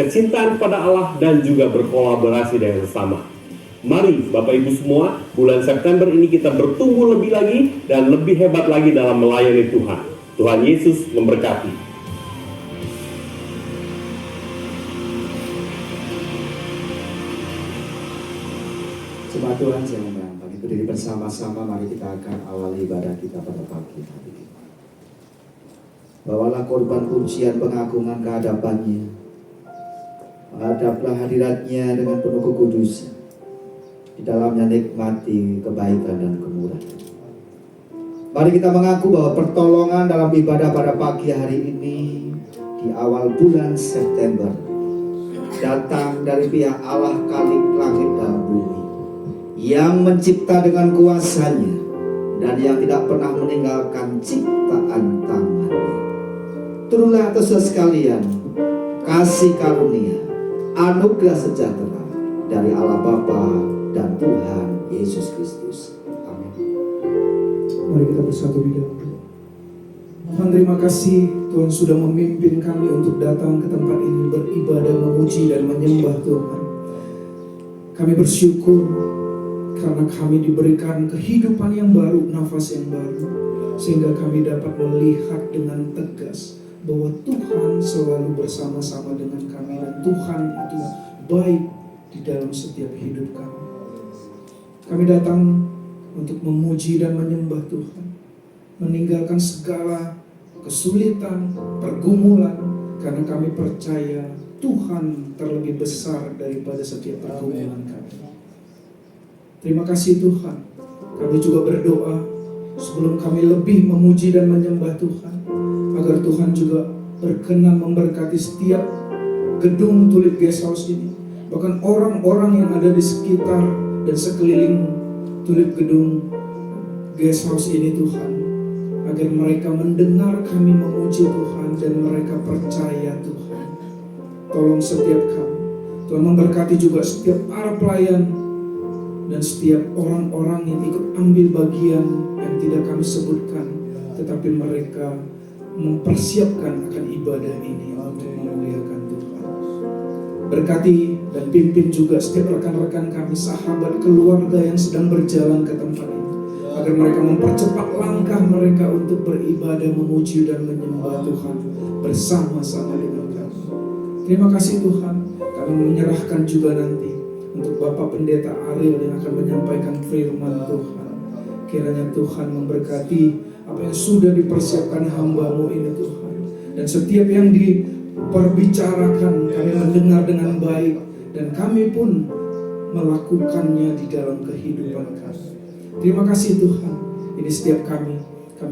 kecintaan kepada Allah, dan juga berkolaborasi dengan sesama. Mari Bapak Ibu semua, bulan September ini kita bertumbuh lebih lagi dan lebih hebat lagi dalam melayani Tuhan. Tuhan Yesus memberkati. Jemaat Tuhan yang bagi berdiri bersama-sama, mari kita akan awali ibadah kita pada pagi hari ini. Bawalah korban pujian pengagungan kehadapannya, menghadaplah hadiratnya dengan penuh kekudusan, di dalamnya nikmati kebaikan dan kemurahan. Mari kita mengaku bahwa pertolongan dalam ibadah pada pagi hari ini di awal bulan September datang dari pihak Allah Khalik langit dan bumi, yang mencipta dengan kuasanya dan yang tidak pernah meninggalkan ciptaan tangannya. Turunlah atas sekalian kasih karunia, anugerah sejahtera dari Allah Bapa dan Tuhan Yesus Kristus. Amin. Mari kita bersatu di dalam doa. Tuhan, terima kasih Tuhan sudah memimpin kami untuk datang ke tempat ini beribadah, memuji dan menyembah Tuhan. Kami bersyukur karena kami diberikan kehidupan yang baru, nafas yang baru, sehingga kami dapat melihat dengan tegas bahwa Tuhan selalu bersama-sama dengan kami, dan Tuhan itu baik di dalam setiap hidup kami. Kami datang untuk memuji dan menyembah Tuhan, meninggalkan segala kesulitan, pergumulan, karena kami percaya Tuhan terlebih besar daripada setiap pergumulan kami. Terima kasih Tuhan. Kami juga berdoa sebelum kami lebih memuji dan menyembah Tuhan, agar Tuhan juga berkenan memberkati setiap gedung Tulip Guest House ini, bahkan orang-orang yang ada di sekitar dan sekeliling Tulip gedung Guest House ini Tuhan, agar mereka mendengar kami memuji Tuhan dan mereka percaya Tuhan. Tolong setiap kami, Tuhan memberkati juga setiap para pelayan dan setiap orang-orang yang ikut ambil bagian yang tidak kami sebutkan, tetapi mereka mempersiapkan akan ibadah ini untuk memuliakan Tuhan. Berkati dan pimpin juga setiap rekan-rekan kami, sahabat, keluarga yang sedang berjalan ke tempat ini, agar mereka mempercepat langkah mereka untuk beribadah, memuji dan menyembah Tuhan bersama-sama dengan kami. Terima kasih Tuhan, kami menyerahkan juga nanti untuk Bapak Pendeta Ariel yang akan menyampaikan firman Tuhan. Kiranya Tuhan memberkati apa yang sudah dipersiapkan hamba-Mu ini Tuhan, dan setiap yang diperbicarakan kami mendengar dengan baik, dan kami pun melakukannya di dalam kehidupan kami. Terima kasih Tuhan. Ini setiap kami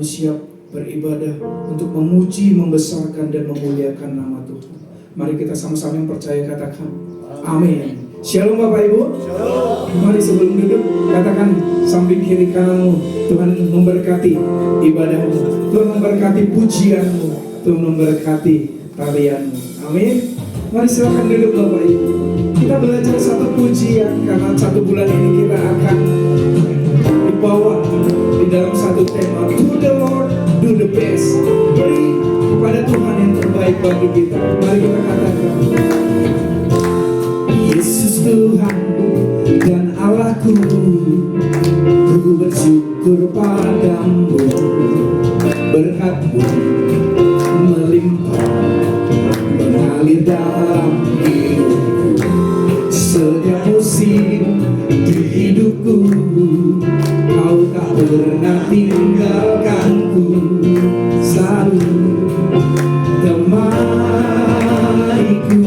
siap beribadah untuk memuji, membesarkan dan memuliakan nama Tuhan. Mari kita sama-sama yang percaya katakan amin. Shalom Bapak Ibu. Shalom. Mari sebelum duduk katakan samping kiri kananmu, Tuhan memberkati ibadahmu, Tuhan memberkati pujianmu, Tuhan memberkati tarianmu. Amin. Mari silakan duduk Bapak Ibu. Kita belajar satu pujian karena satu bulan ini kita akan dibawa di dalam satu tema, To the Lord do the best. Beri kepada Tuhan yang terbaik bagi kita. Mari kita katakan, Yesus Tuhan dan Allahku, ku bersyukur padamu, berkat-Mu melimpah mengalir dalam hidupku. Setiap musim di hidupku, Kau tak pernah tinggalkanku, selalu temaniku.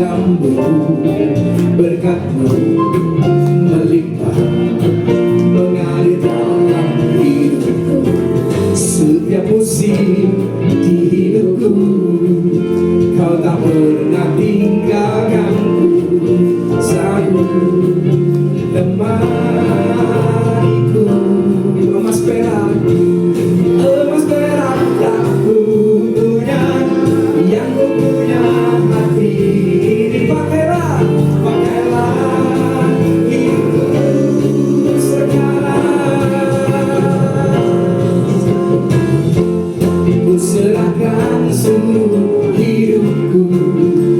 padamu, berkat-Mu melimpah mengalir dalam hidupku. Setiap musim di hidupku, Kau tak pernah tinggalkanku, selalu temaniku. Emas perak tak ku punya, yang ku punya hati ini. Pakailah hidupku sekarang. Ku serahkan seluruh hidupku,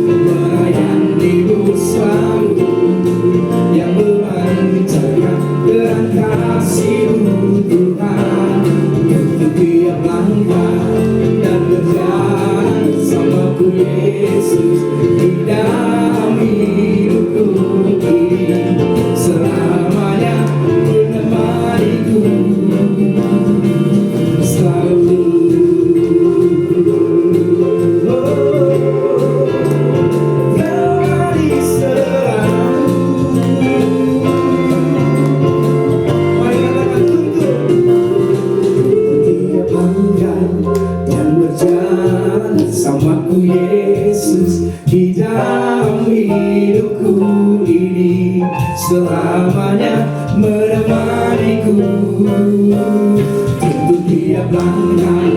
melayani-Mu selalu, yang memancarkan terang kasih-Mu Tuhan. Untuk tiap langkah dan berjalan bersama-Ku Yesus, di dalam hidupku ini selamanya menemaniku selalu. Sama-Ku Yesus, di dalam hidupku ini selamanya menemaniku. Untuk tiap langkah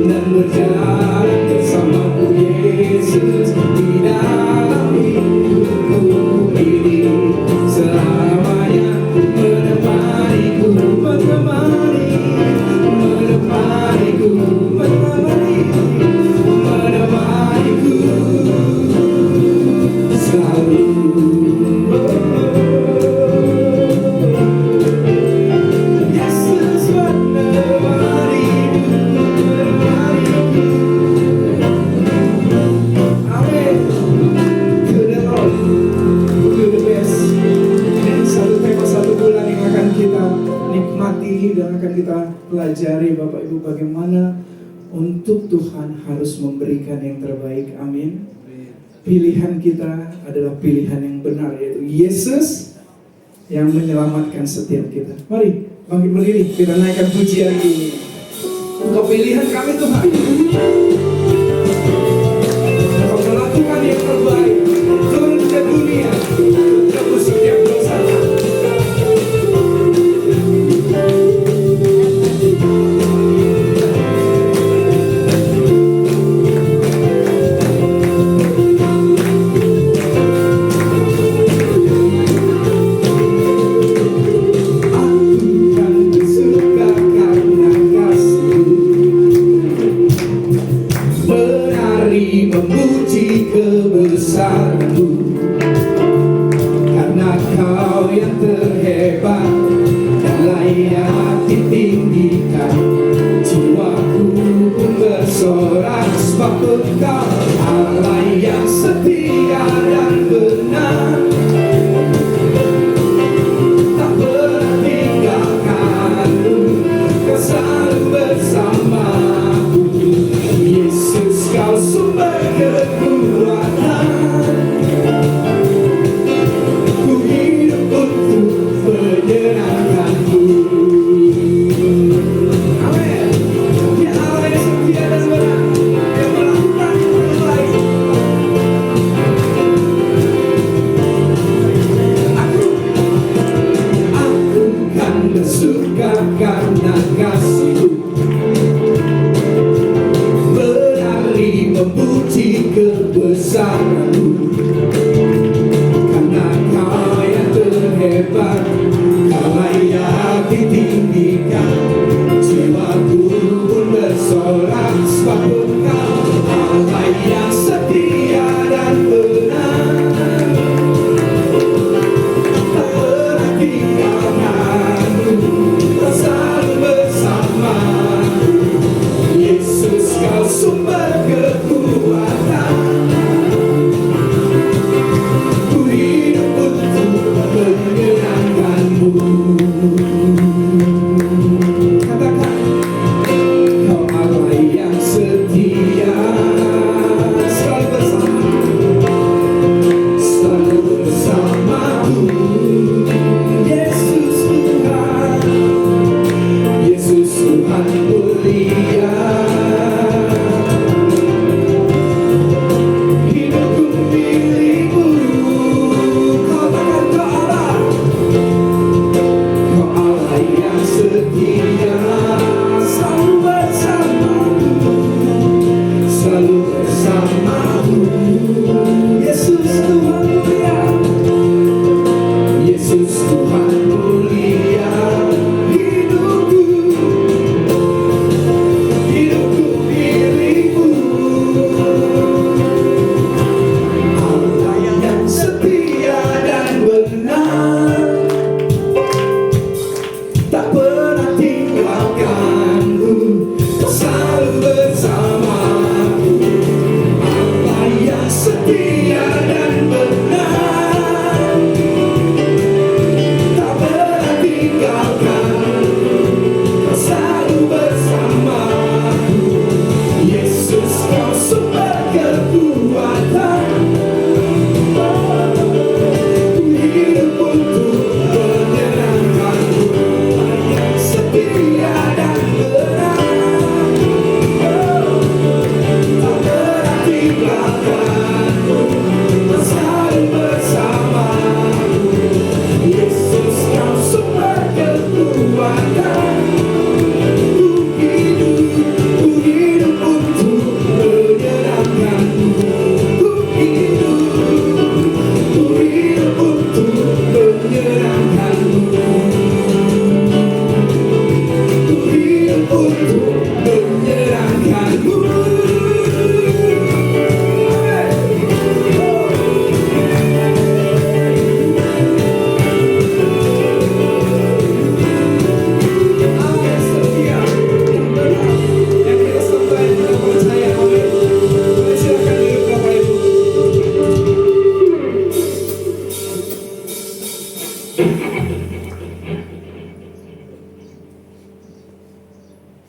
dan berjalan bersama-Ku Yesus, di dalam hidupku ini selamanya menemaniku, menemaniku. Selalu. Yesus menemaniku. Amin. To the Lord, to the best. Ini satu tema 1 bulan yang akan kita nikmati dan akan kita pelajari, Bapak Ibu, bagaimana untuk Tuhan harus memberikan yang terbaik. Amin. Pilihan kita adalah pilihan yang benar, yaitu Yesus yang menyelamatkan setiap kita. Mari bangkit berdiri, kita naikkan pujian ini. Engkau pilihan kami Tuhan, Engkau melakukan yang terbaik, turun ke dunia, tebus setiap dosa. Memuji kebesaran-Mu, karena Kau yang terhebat dan layak ditinggikan. Jiwaku pun bersorak, sebab Engkau Allah yang setia dan benar, tak pernah tinggalkanku, Kau selalu bersamaku. Yesus, Kau sumber kekuatan, ku hidup untuk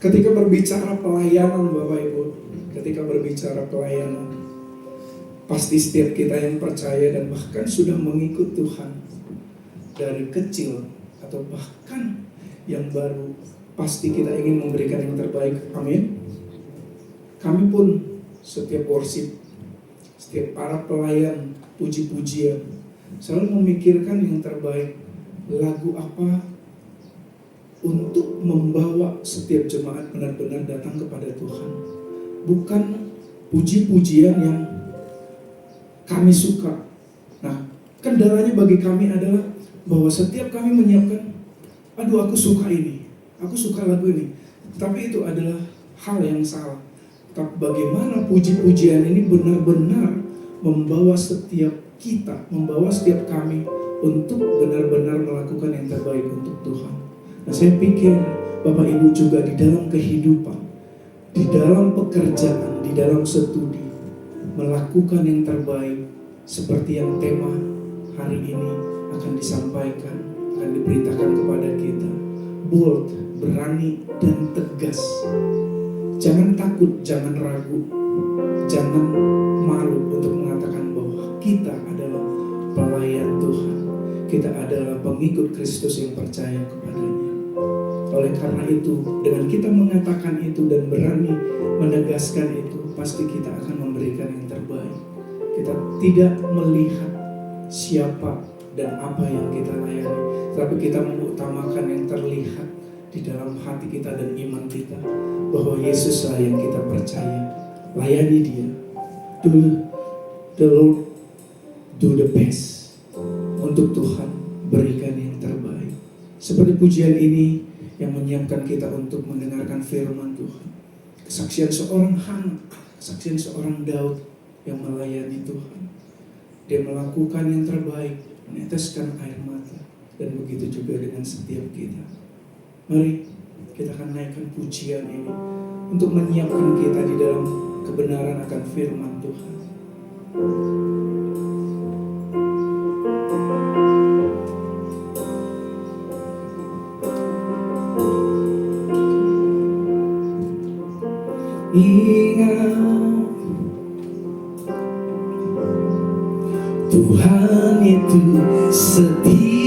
Ketika berbicara pelayanan Bapak Ibu, ketika berbicara pelayanan, pasti setiap kita yang percaya dan bahkan sudah mengikut Tuhan dari kecil atau bahkan yang baru, pasti kita ingin memberikan yang terbaik. Amin. Kami pun setiap worship, setiap para pelayan puji-pujian selalu memikirkan yang terbaik. Lagu apa untuk membawa setiap jemaat benar-benar datang kepada Tuhan. Bukan puji-pujian yang kami suka. Nah, kendalanya bagi kami adalah bahwa setiap kami menyiapkan, aduh aku suka ini, aku suka lagu ini. Tapi itu adalah hal yang salah. Tapi bagaimana puji-pujian ini benar-benar membawa setiap kita, membawa setiap kami untuk benar-benar melakukan yang terbaik untuk Tuhan. Nah, saya pikir Bapak Ibu juga di dalam kehidupan, di dalam pekerjaan, di dalam studi, melakukan yang terbaik seperti yang tema hari ini akan disampaikan, akan diberitakan kepada kita. Bold, berani dan tegas. Jangan takut, jangan ragu, jangan malu untuk mengatakan bahwa kita adalah pelayan Tuhan. Kita adalah pengikut Kristus yang percaya kepadanya. Oleh karena itu, dengan kita mengatakan itu dan berani menegaskan itu, pasti kita akan memberikan yang terbaik. Kita tidak melihat siapa dan apa yang kita layani, tapi kita mengutamakan yang terlihat di dalam hati kita dan iman kita, bahwa Yesuslah yang kita percaya. Layani Dia. Do the Lord, do the best. Untuk Tuhan berikan yang terbaik. Seperti pujian ini yang menyiapkan kita untuk mendengarkan firman Tuhan. Kesaksian seorang Hana, kesaksian seorang Daud yang melayani Tuhan. Dia melakukan yang terbaik, meneteskan air mata. Dan begitu juga dengan setiap kita. Mari kita akan naikkan pujian ini untuk menyiapkan kita di dalam kebenaran akan firman Tuhan. Ingat, Tuhan itu setia,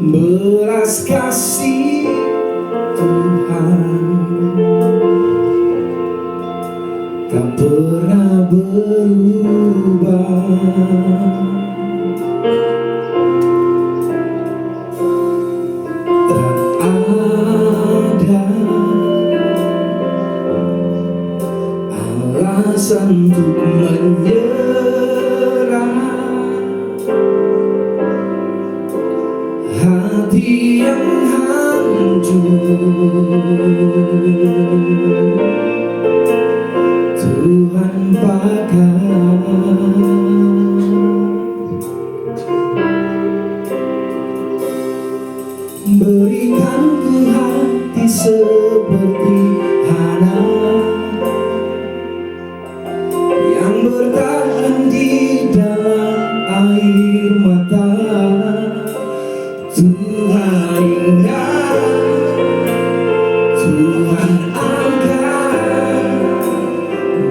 belas kasih Tuhan tak pernah berubah. Untuk menyerah hati yang hancur, Tuhan pakai. Berikan ku hati seperti Hana yang bertahan di dalam air mata. Tuhan ingat, Tuhan angkat,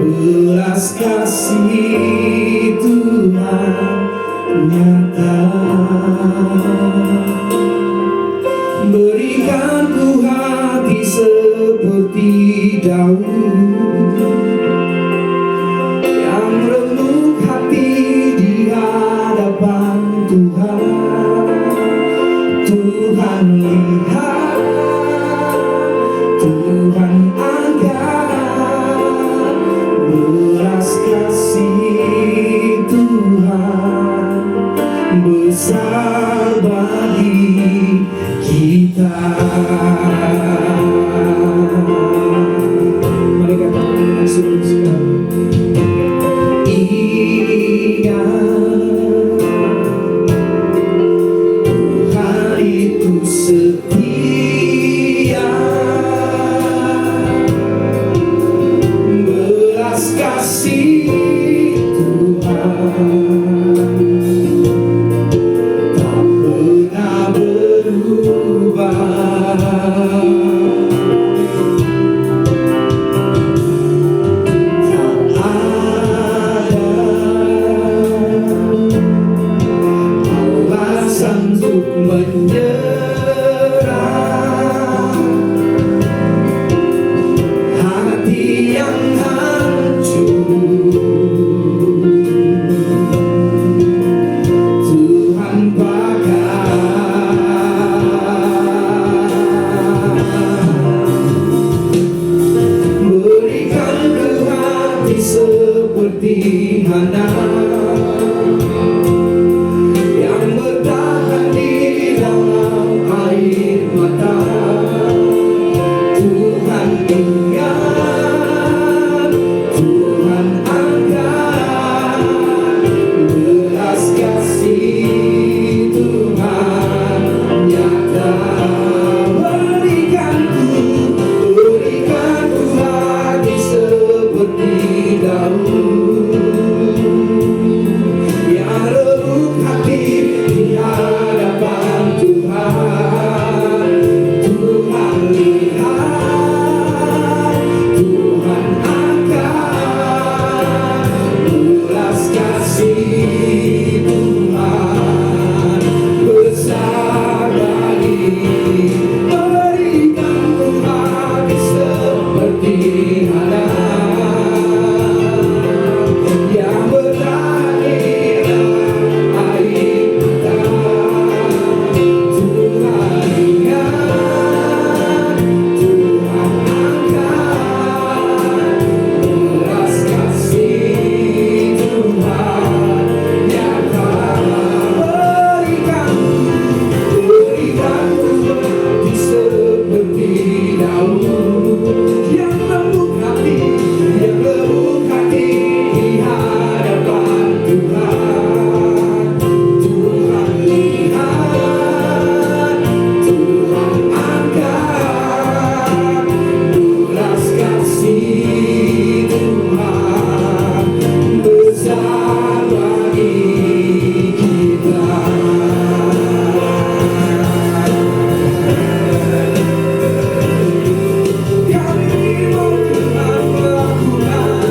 belas kasih Tuhan nyata. Berikan ku hati seperti Daud yang remuk hati di hadapan Tuhan. Tuhan lihat, Tuhan angkat, belas kasih Tuhan besar bagi kita. Mari katakan dengan sungguh sekali. Ingat, Tuhan itu setia, belas kasih Tuhan tak pernah berubah. seperti Hana yang bertahan di dalam air mata. Tuhan ingat, Tuhan angkat, belas kasih Tuhan nyata. Berikanku hati seperti Daud yang lembut hati di hadapan Tuhan. Tuhan lihat, Tuhan angkat, belas kasih Tuhan besar bagi. Berikanku hati seperti Hana yang berani dalam air mata. Tuhan ingat, Tuhan angkat, belas kasih Tuhan nyata. Berikanku hati seperti Daud yang lembut hati di hadapan Tuhan. Tuhan lihat, Tuhan angkat, belas kasih Tuhan besar bagi kita. Kami mau melakukan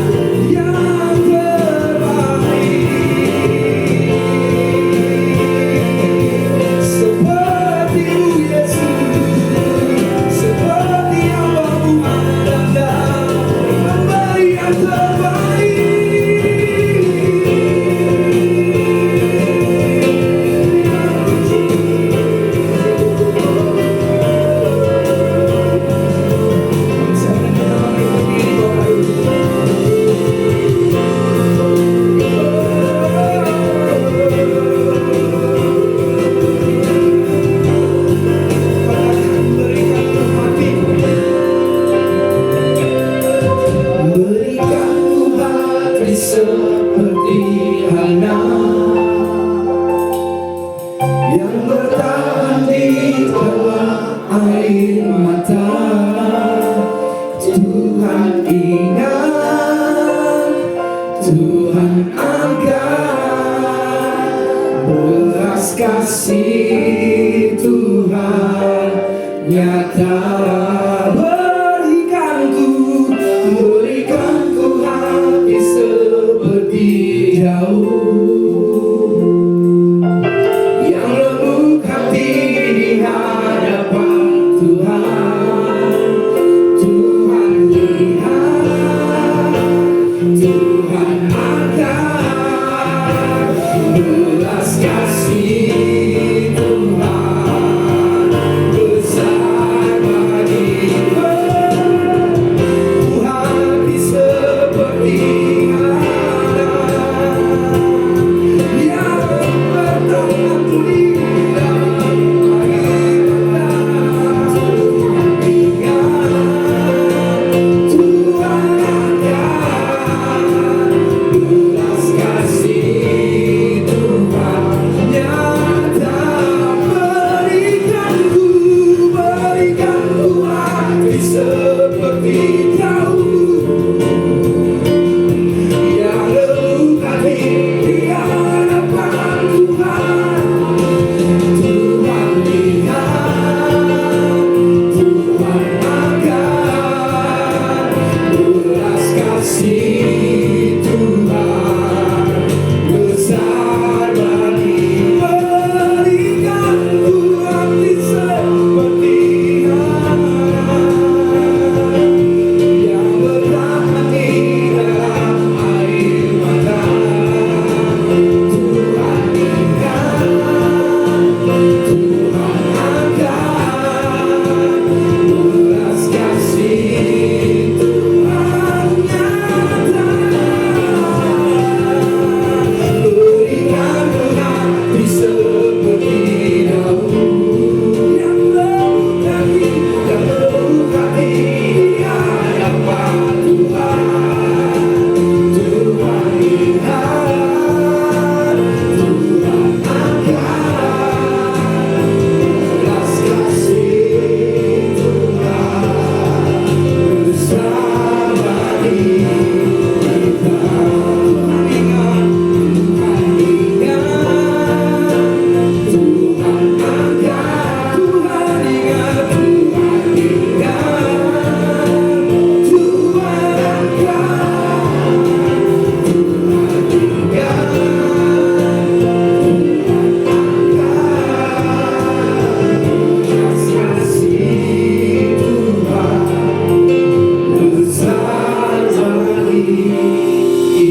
yang terbaik seperti Yesus, seperti hamba Muhammad dan memberi yang berikanku hati seperti Hana yang bertahan di dalam air mata. Tuhan ingat, Tuhan angkat, belas kasih Tuhan nyata. Berikanku hati seperti Daud yang lembut hati di hadapan Tuhan. Tuhan lihat, Tuhan angkat, belas kasih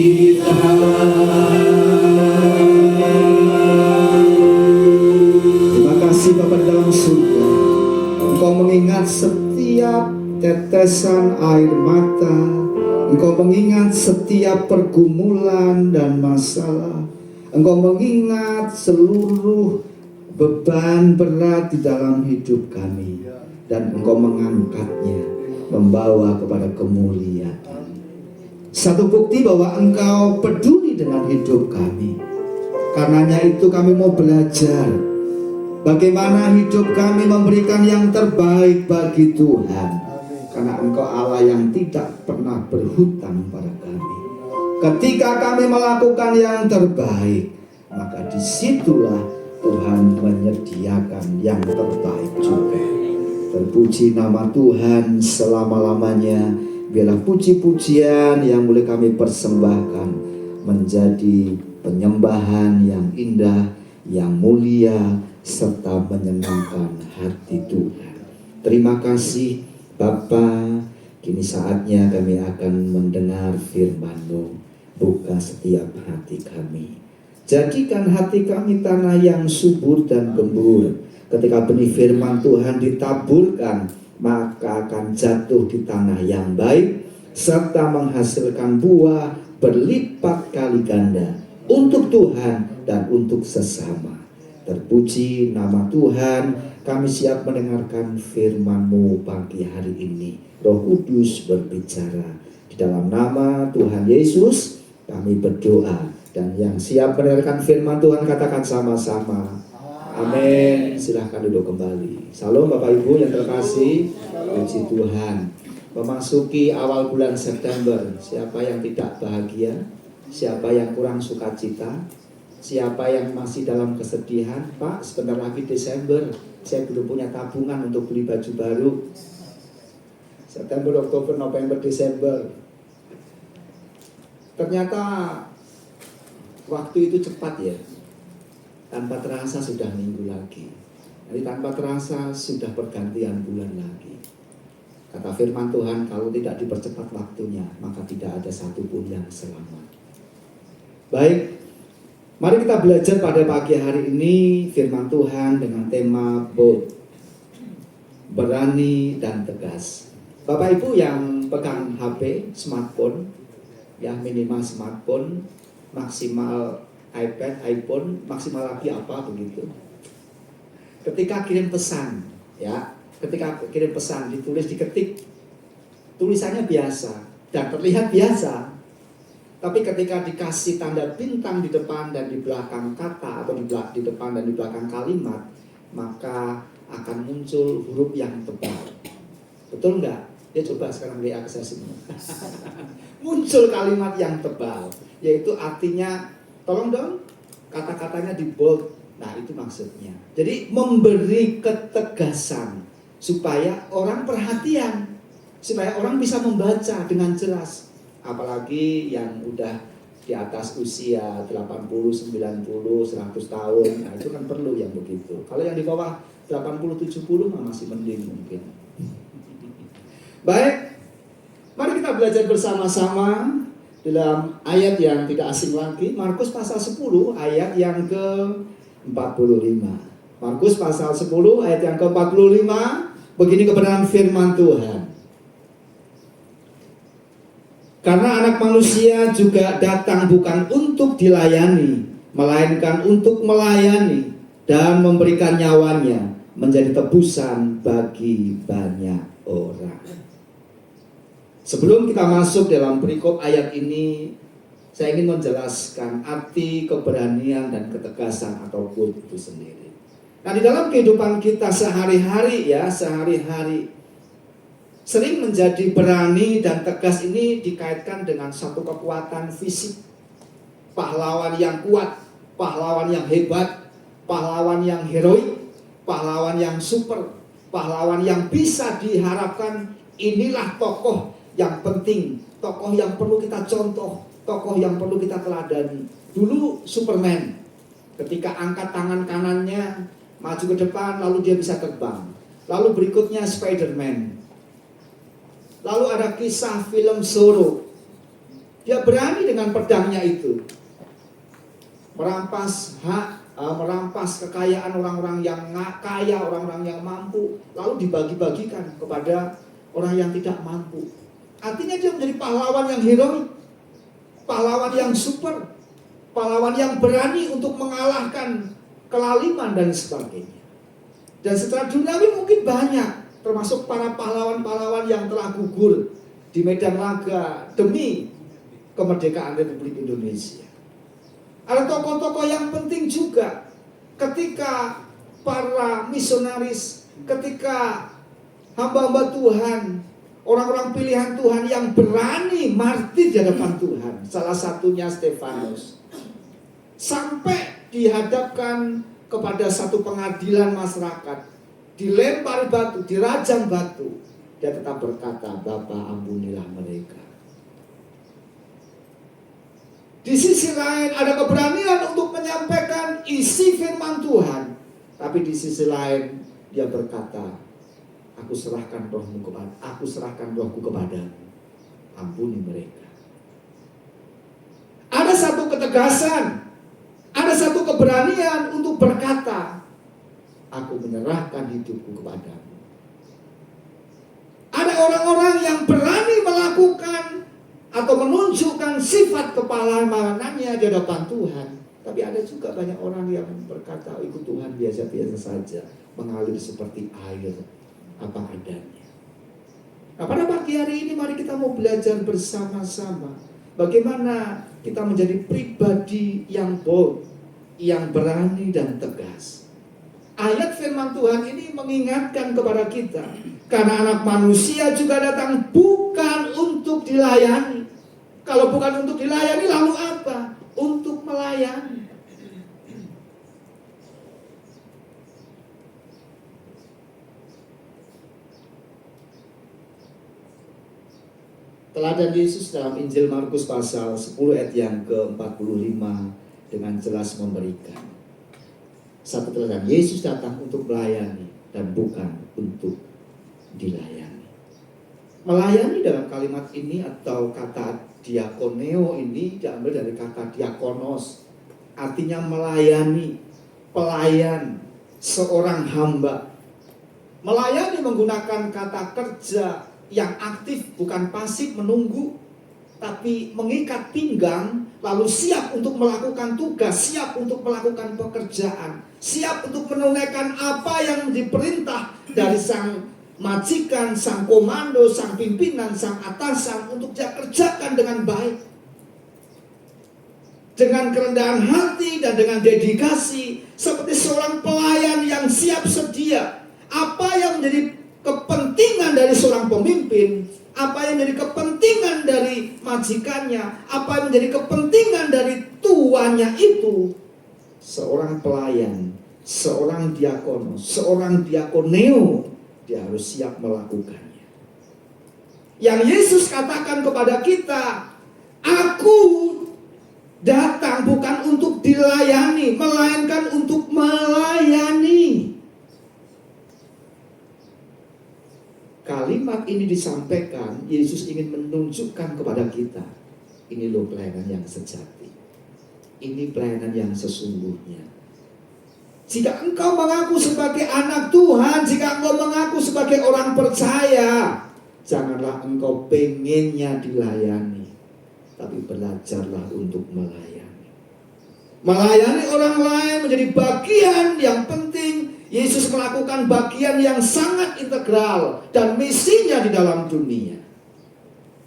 Terima kasih Bapa di dalam surga. Engkau mengingat setiap tetesan air mata. Engkau mengingat setiap pergumulan dan masalah. Engkau mengingat seluruh beban berat di dalam hidup kami. Dan Engkau mengangkatnya, membawa kepada kemuliaan. Satu bukti bahwa Engkau peduli dengan hidup kami. Karenanya itu kami mau belajar bagaimana hidup kami memberikan yang terbaik bagi Tuhan. Karena Engkau Allah yang tidak pernah berhutang pada kami. Ketika kami melakukan yang terbaik, maka disitulah Tuhan menyediakan yang terbaik juga. Terpuji nama Tuhan selama-lamanya. Biarlah puji-pujian yang boleh kami persembahkan menjadi penyembahan yang indah, yang mulia, serta menyenangkan hati Tuhan. Terima kasih Bapa. Kini saatnya kami akan mendengar firman-Mu. Buka setiap hati kami. Jadikan hati kami tanah yang subur dan gembur. Ketika benih firman Tuhan ditaburkan, maka akan jatuh di tanah yang baik, serta menghasilkan buah berlipat kali ganda untuk Tuhan dan untuk sesama. Terpuji nama Tuhan. Kami siap mendengarkan firman-Mu pagi hari ini. Roh Kudus berbicara. Di dalam nama Tuhan Yesus kami berdoa. Dan yang siap mendengarkan firman Tuhan katakan sama-sama amin. Silahkan duduk kembali. Salam Bapak Ibu yang terkasih. Puji Tuhan. Memasuki awal bulan September. Siapa yang tidak bahagia? Siapa yang kurang sukacita? Siapa yang masih dalam kesedihan? Pak, sebentar lagi Desember. Saya belum punya tabungan untuk beli baju baru. September, Oktober, November, Desember. Ternyata waktu itu cepat ya. Tanpa terasa sudah minggu lagi. Jadi tanpa terasa sudah pergantian bulan lagi. Kata firman Tuhan, kalau tidak dipercepat waktunya, maka tidak ada satupun yang selamat. Baik, mari kita belajar pada pagi hari ini firman Tuhan dengan tema bold, berani dan tegas. Bapak Ibu yang pegang HP, smartphone, ya minimal smartphone, maksimal iPad, iPhone, maksimal lagi apa begitu. Ketika kirim pesan, ya, ketika kirim pesan ditulis, diketik, tulisannya biasa dan terlihat biasa. Tapi ketika dikasih tanda bintang di depan dan di belakang kata atau di depan dan di belakang kalimat, maka akan muncul huruf yang tebal. Betul nggak? Ya coba sekarang WA ke saya semua. Muncul kalimat yang tebal, yaitu artinya, tolong dong kata-katanya di bold. Nah itu maksudnya. Jadi memberi ketegasan supaya orang perhatian, supaya orang bisa membaca dengan jelas. Apalagi yang udah di atas usia 80, 90, 100 tahun, nah itu kan perlu yang begitu. Kalau yang di bawah 80, 70 masih mending mungkin. Baik, mari kita belajar bersama-sama dalam ayat yang tidak asing lagi, Markus pasal 10 ayat yang ke-45. Markus pasal 10 ayat yang ke-45, begini kebenaran firman Tuhan. Karena anak manusia juga datang bukan untuk dilayani, melainkan untuk melayani dan memberikan nyawanya menjadi tebusan bagi banyak orang. Sebelum kita masuk dalam perikop ayat ini, saya ingin menjelaskan arti keberanian dan ketegasan atau bold itu sendiri. Nah, di dalam kehidupan kita sehari-hari ya, sering menjadi berani dan tegas ini dikaitkan dengan satu kekuatan fisik. Pahlawan yang kuat, pahlawan yang hebat, pahlawan yang heroik, pahlawan yang super, pahlawan yang bisa diharapkan inilah tokoh yang penting, tokoh yang perlu kita contoh, tokoh yang perlu kita teladani. Dulu Superman, ketika angkat tangan kanannya, maju ke depan, lalu dia bisa terbang. Lalu berikutnya Spider-Man. Lalu ada kisah film Zorro. Dia berani dengan pedangnya itu merampas hak, merampas kekayaan orang-orang yang kaya, orang-orang yang mampu, lalu dibagi-bagikan kepada orang yang tidak mampu. Artinya dia menjadi pahlawan yang heroik, pahlawan yang super, pahlawan yang berani untuk mengalahkan kelaliman dan sebagainya. Dan setelah duniawi mungkin banyak, termasuk para pahlawan-pahlawan yang telah gugur di medan laga demi kemerdekaan Republik Indonesia. Ada tokoh-tokoh yang penting juga ketika para misionaris, ketika hamba-hamba Tuhan, orang-orang pilihan Tuhan yang berani martir di hadapan Tuhan. Salah satunya Stefanus. Sampai dihadapkan kepada satu pengadilan masyarakat, dilempar batu, dirajam batu, dia tetap berkata, "Bapa, ampunilah mereka." Di sisi lain ada keberanian untuk menyampaikan isi firman Tuhan, tapi di sisi lain dia berkata, "Aku serahkan rohmu kepada, aku serahkan rohku kepadamu, ampuni mereka." Ada satu ketegasan, ada satu keberanian untuk berkata, "Aku menyerahkan hidupku kepadamu." Ada orang-orang yang berani melakukan atau menunjukkan sifat kepahlawanannya di hadapan Tuhan. Tapi ada juga banyak orang yang berkata, "Ikut Tuhan biasa-biasa saja, mengalir seperti air apa adanya." Nah, pada pagi hari ini mari kita mau belajar bersama-sama bagaimana kita menjadi pribadi yang bold, yang berani dan tegas. Ayat firman Tuhan ini mengingatkan kepada kita, karena Anak Manusia juga datang bukan untuk dilayani. Kalau bukan untuk dilayani, lalu apa? Untuk melayani. Teladan Yesus dalam Injil Markus pasal 10 ayat yang ke-45 dengan jelas memberikan satu teladan. Yesus datang untuk melayani dan bukan untuk dilayani. Melayani dalam kalimat ini atau kata diakoneo ini diambil dari kata diakonos, artinya melayani, pelayan, seorang hamba. Melayani menggunakan kata kerja yang aktif, bukan pasif menunggu, tapi mengikat pinggang, lalu siap untuk melakukan tugas, siap untuk melakukan pekerjaan, siap untuk menunaikan apa yang diperintah dari sang majikan, sang komando, sang pimpinan, sang atasan untuk dia kerjakan dengan baik. Dengan kerendahan hati dan dengan dedikasi, seperti seorang pelayan yang siap sedia. Apa yang menjadi kepentingan dari seorang pemimpin, apa yang menjadi kepentingan dari majikannya, apa yang menjadi kepentingan dari tuannya itu, seorang pelayan, seorang diakonos, seorang diakoneo, dia harus siap melakukannya. Yang Yesus katakan kepada kita, "Aku datang bukan untuk dilayani, melainkan untuk melayani." Kalimat ini disampaikan, Yesus ingin menunjukkan kepada kita, ini loh pelayanan yang sejati. Ini pelayanan yang sesungguhnya. Jika engkau mengaku sebagai anak Tuhan, jika engkau mengaku sebagai orang percaya, janganlah engkau pengennya dilayani, tapi belajarlah untuk melayani. Melayani orang lain menjadi bagian yang penting. Yesus melakukan bagian yang sangat integral dan misinya di dalam dunia.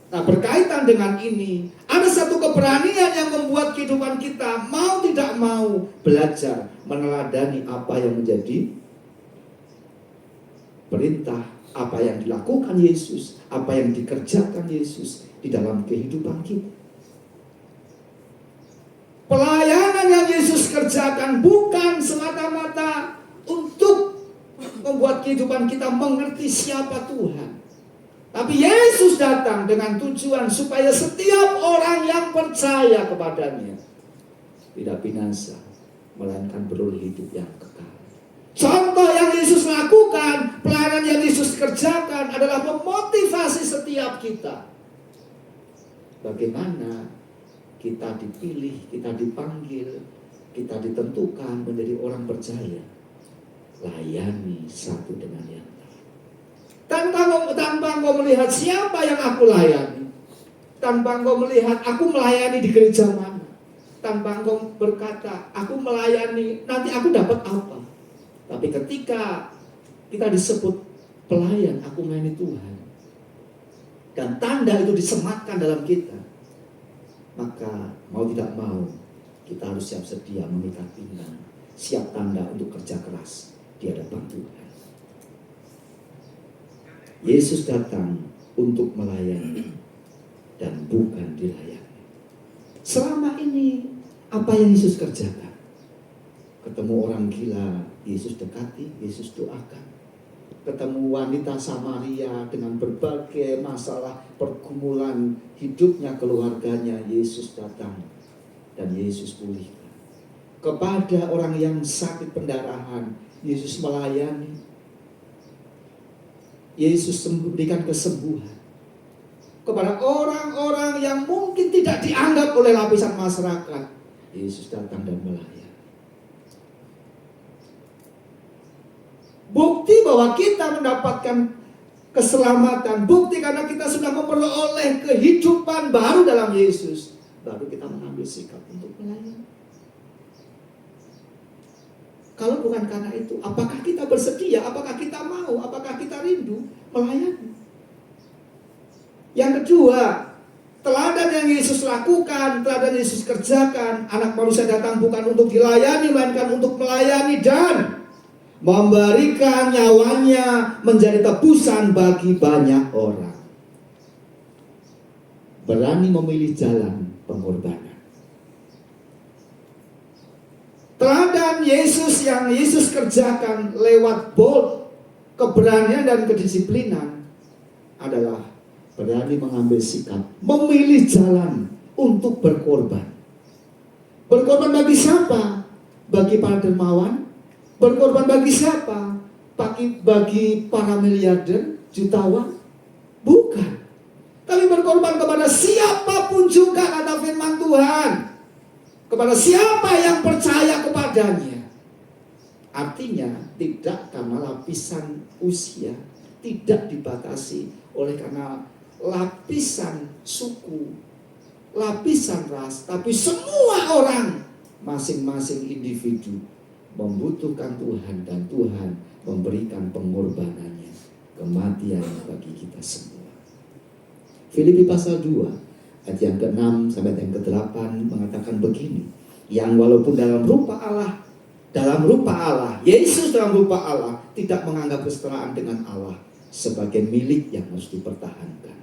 Nah, berkaitan dengan ini, ada satu keberanian yang membuat kehidupan kita mau tidak mau belajar meneladani apa yang menjadi perintah, apa yang dilakukan Yesus, apa yang dikerjakan Yesus di dalam kehidupan kita. Pelayanan yang Yesus kerjakan bukan semata-mata untuk membuat kehidupan kita mengerti siapa Tuhan. Tapi Yesus datang dengan tujuan supaya setiap orang yang percaya kepadanya tidak binasa, melainkan beroleh hidup yang kekal. Contoh yang Yesus lakukan, pelayanan yang Yesus kerjakan adalah memotivasi setiap kita bagaimana kita dipilih, kita dipanggil, kita ditentukan menjadi orang percaya. Layani satu dengan yang lain. Tanpa engkau melihat siapa yang aku layani, tanpa engkau melihat aku melayani di gereja mana, tanpa engkau berkata aku melayani nanti aku dapat apa. Tapi ketika kita disebut pelayan, aku melayani Tuhan, dan tanda itu disematkan dalam kita, maka mau tidak mau kita harus siap sedia mengikat pinggang, siap tanda untuk kerja keras di hadapan Tuhan. Yesus datang untuk melayani dan bukan dilayani. Selama ini apa yang Yesus kerjakan? Ketemu orang gila, Yesus dekati, Yesus doakan. Ketemu wanita Samaria dengan berbagai masalah pergumulan hidupnya, keluarganya, Yesus datang dan Yesus pulihkan. Kepada orang yang sakit pendarahan, Yesus melayani. Yesus memberikan kesembuhan. Kepada orang-orang yang mungkin tidak dianggap oleh lapisan masyarakat, Yesus datang dan melayani. Bukti bahwa kita mendapatkan keselamatan, bukti karena kita sudah memperoleh kehidupan baru dalam Yesus, baru kita mengambil sikap untuk melayani. Kalau bukan karena itu, apakah kita bersedia, apakah kita mau, apakah kita rindu melayani? Yang kedua, teladan yang Yesus lakukan, teladan yang Yesus kerjakan, Anak Manusia datang bukan untuk dilayani, melainkan untuk melayani dan memberikan nyawanya menjadi tebusan bagi banyak orang. Berani memilih jalan pengorbanan. Teladan Yesus yang Yesus kerjakan lewat bold, keberanian dan kedisiplinan adalah berani mengambil sikap, memilih jalan untuk berkorban. Berkorban bagi siapa? Bagi para dermawan? Berkorban bagi siapa? Bagi para miliarder, jutawan? Bukan. Tapi berkorban kepada siapapun juga, kata firman Tuhan. Kepada siapa yang percaya kepadanya. Artinya tidak karena lapisan usia, tidak dibatasi oleh karena lapisan suku, lapisan ras, tapi semua orang, masing-masing individu membutuhkan Tuhan dan Tuhan memberikan pengorbanannya, kematian bagi kita semua. Filipi pasal 2 ayat yang ke-6 sampai yang ke-8 mengatakan begini, yang walaupun dalam rupa Allah, Yesus dalam rupa Allah tidak menganggap kesetaraan dengan Allah sebagai milik yang harus dipertahankan,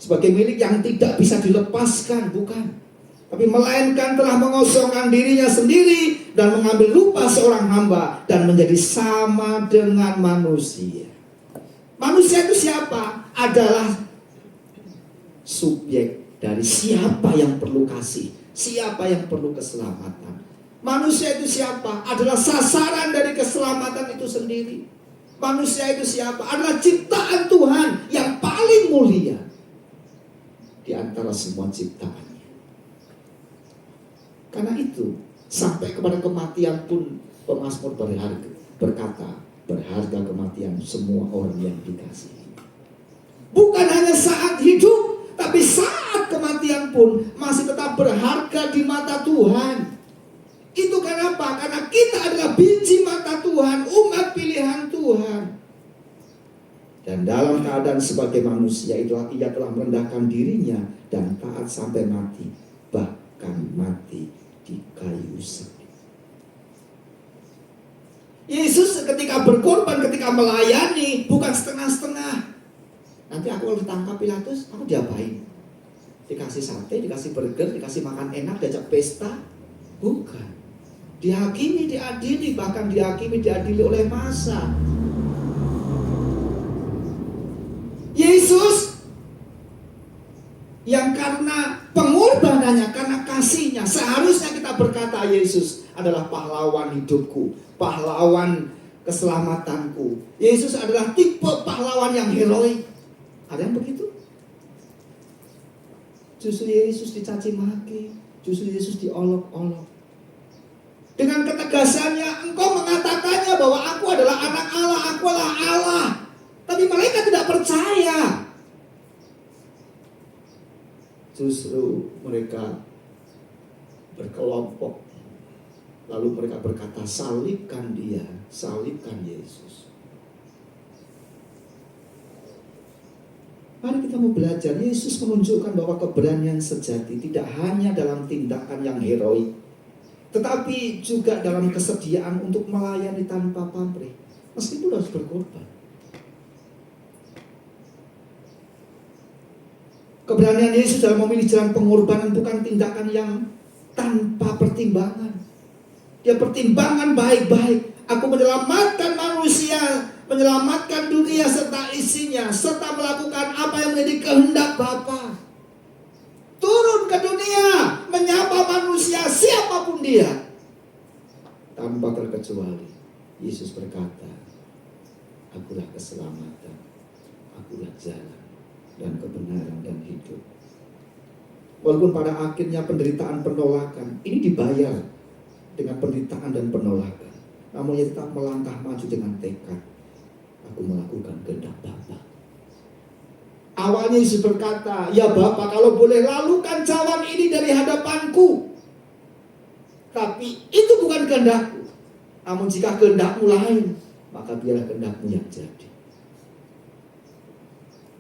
sebagai milik yang tidak bisa dilepaskan, bukan. Tapi melainkan telah mengosongkan dirinya sendiri dan mengambil rupa seorang hamba dan menjadi sama dengan manusia. Manusia itu siapa? Adalah subjek dari siapa yang perlu kasih, siapa yang perlu keselamatan. Manusia itu siapa? Adalah sasaran dari keselamatan itu sendiri. Manusia itu siapa? Adalah ciptaan Tuhan yang paling mulia di antara semua ciptaan. Karena itu, sampai kepada kematian pun pemazmur berkata, berharga kematian semua orang yang dikasihi. Bukan hanya saat hidup, tapi saat kematian pun masih tetap berharga di mata Tuhan. Itu kenapa? Karena kita adalah biji mata Tuhan, umat pilihan Tuhan. Dan dalam keadaan sebagai manusia itulah ia telah merendahkan dirinya dan taat sampai mati, bahkan mati di kayu salib. Yesus ketika berkorban, ketika melayani, bukan setengah-setengah. Nanti aku kalau ditangkap Pilatus, aku diapain? Dikasih sate, dikasih burger, dikasih makan enak, diajak pesta? Bukan. Dihakimi, diadili, bahkan dihakimi, diadili oleh massa. Yesus yang karena pengorbanannya, karena kasihnya, seharusnya kita berkata Yesus adalah pahlawan hidupku, pahlawan keselamatanku. Yesus adalah tipe pahlawan yang heroik. Ada yang begitu? Justru Yesus dicaci maki, justru Yesus diolok-olok. Dengan ketegasannya engkau mengatakannya bahwa aku adalah anak Allah, aku adalah Allah. Tapi mereka tidak percaya. Justru mereka berkelompok. Lalu mereka berkata, salibkan dia, salibkan Yesus. Mari kita mau belajar. Yesus menunjukkan bahwa keberanian sejati tidak hanya dalam tindakan yang heroik, tetapi juga dalam kesediaan untuk melayani tanpa pamrih, meskipun harus berkorban. Keberanian Yesus dalam memilih jalan pengorbanan bukan tindakan yang tanpa pertimbangan. Dia pertimbangan baik-baik. Aku menyelamatkan manusia, menyelamatkan dunia serta isinya, serta melakukan apa yang menjadi kehendak Bapa. Turun ke dunia, menyapa manusia siapapun dia. Tanpa terkecuali, Yesus berkata, akulah keselamatan, akulah jalan dan kebenaran dan hidup. Walaupun pada akhirnya penderitaan penolakan, ini dibayar dengan penderitaan dan penolakan. Namun ia tetap melangkah maju dengan tekad. Aku melakukan kehendak Bapa. Awalnya Yesus berkata, ya Bapa, kalau boleh lalukan cawan ini dari hadapanku. Tapi itu bukan kehendakku. Namun jika kehendakmu lain, maka biarlah kehendakmu yang jadi.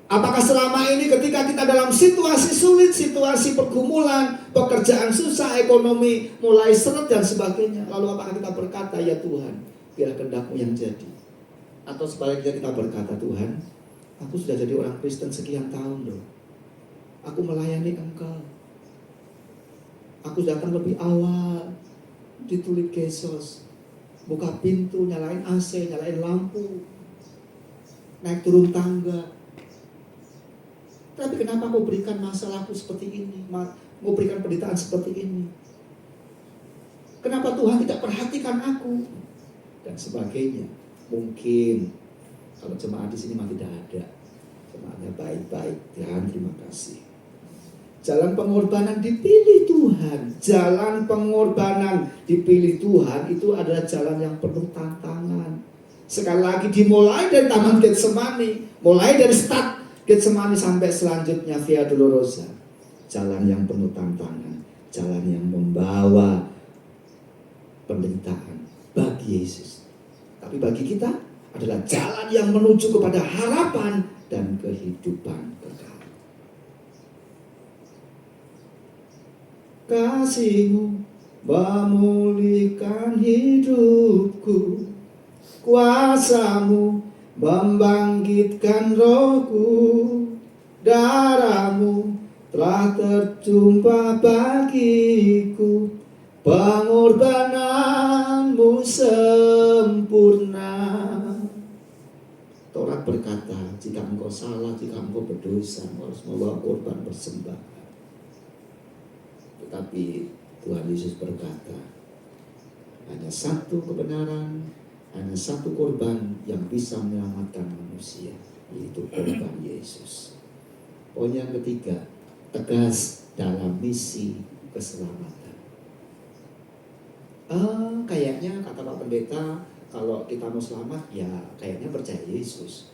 Apakah selama ini ketika kita dalam situasi sulit, situasi pergumulan, pekerjaan susah, ekonomi mulai seret dan sebagainya, lalu apakah kita berkata, ya Tuhan, biarlah kehendak-Mu yang jadi? Atau sebaliknya kita berkata, Tuhan, aku sudah jadi orang Kristen sekian tahun loh. Aku melayani Engkau. Aku datang lebih awal, ditulis Gesos, buka pintu, nyalain AC, nyalain lampu, naik turun tangga. Tapi kenapa kau berikan masalahku seperti ini? Mau berikan penderitaan seperti ini? Kenapa Tuhan tidak perhatikan aku? Dan sebagainya. Mungkin kalau jemaat di sini mah tidak ada. Jemaatnya baik-baik. Tuhan, terima kasih. Jalan pengorbanan dipilih Tuhan. Jalan pengorbanan dipilih Tuhan itu adalah jalan yang penuh tantangan. Sekali lagi dimulai dari Taman Getsemani, mulai dari start Getsemani sampai selanjutnya Via Dolorosa. Jalan yang penuh tantangan, jalan yang membawa penderitaan bagi Yesus. Tapi bagi kita adalah jalan yang menuju kepada harapan dan kehidupan kekal. Kasih-Mu memulihkan hidupku, kuasa-Mu membangkitkan rohku, darah-Mu telah tertumpah bagiku, pengorbanan-Mu sempurna. Taurat berkata, jika engkau salah, jika engkau berdosa, engkau harus membawa korban persembahan. Tetapi Tuhan Yesus berkata, hanya satu kebenaran, hanya satu korban yang bisa menyelamatkan manusia, yaitu korban Yesus. Poin yang ketiga, tegas dalam misi keselamatan. Kayaknya kata Pak Pendeta, kalau kita mau selamat, ya kayaknya percaya Yesus.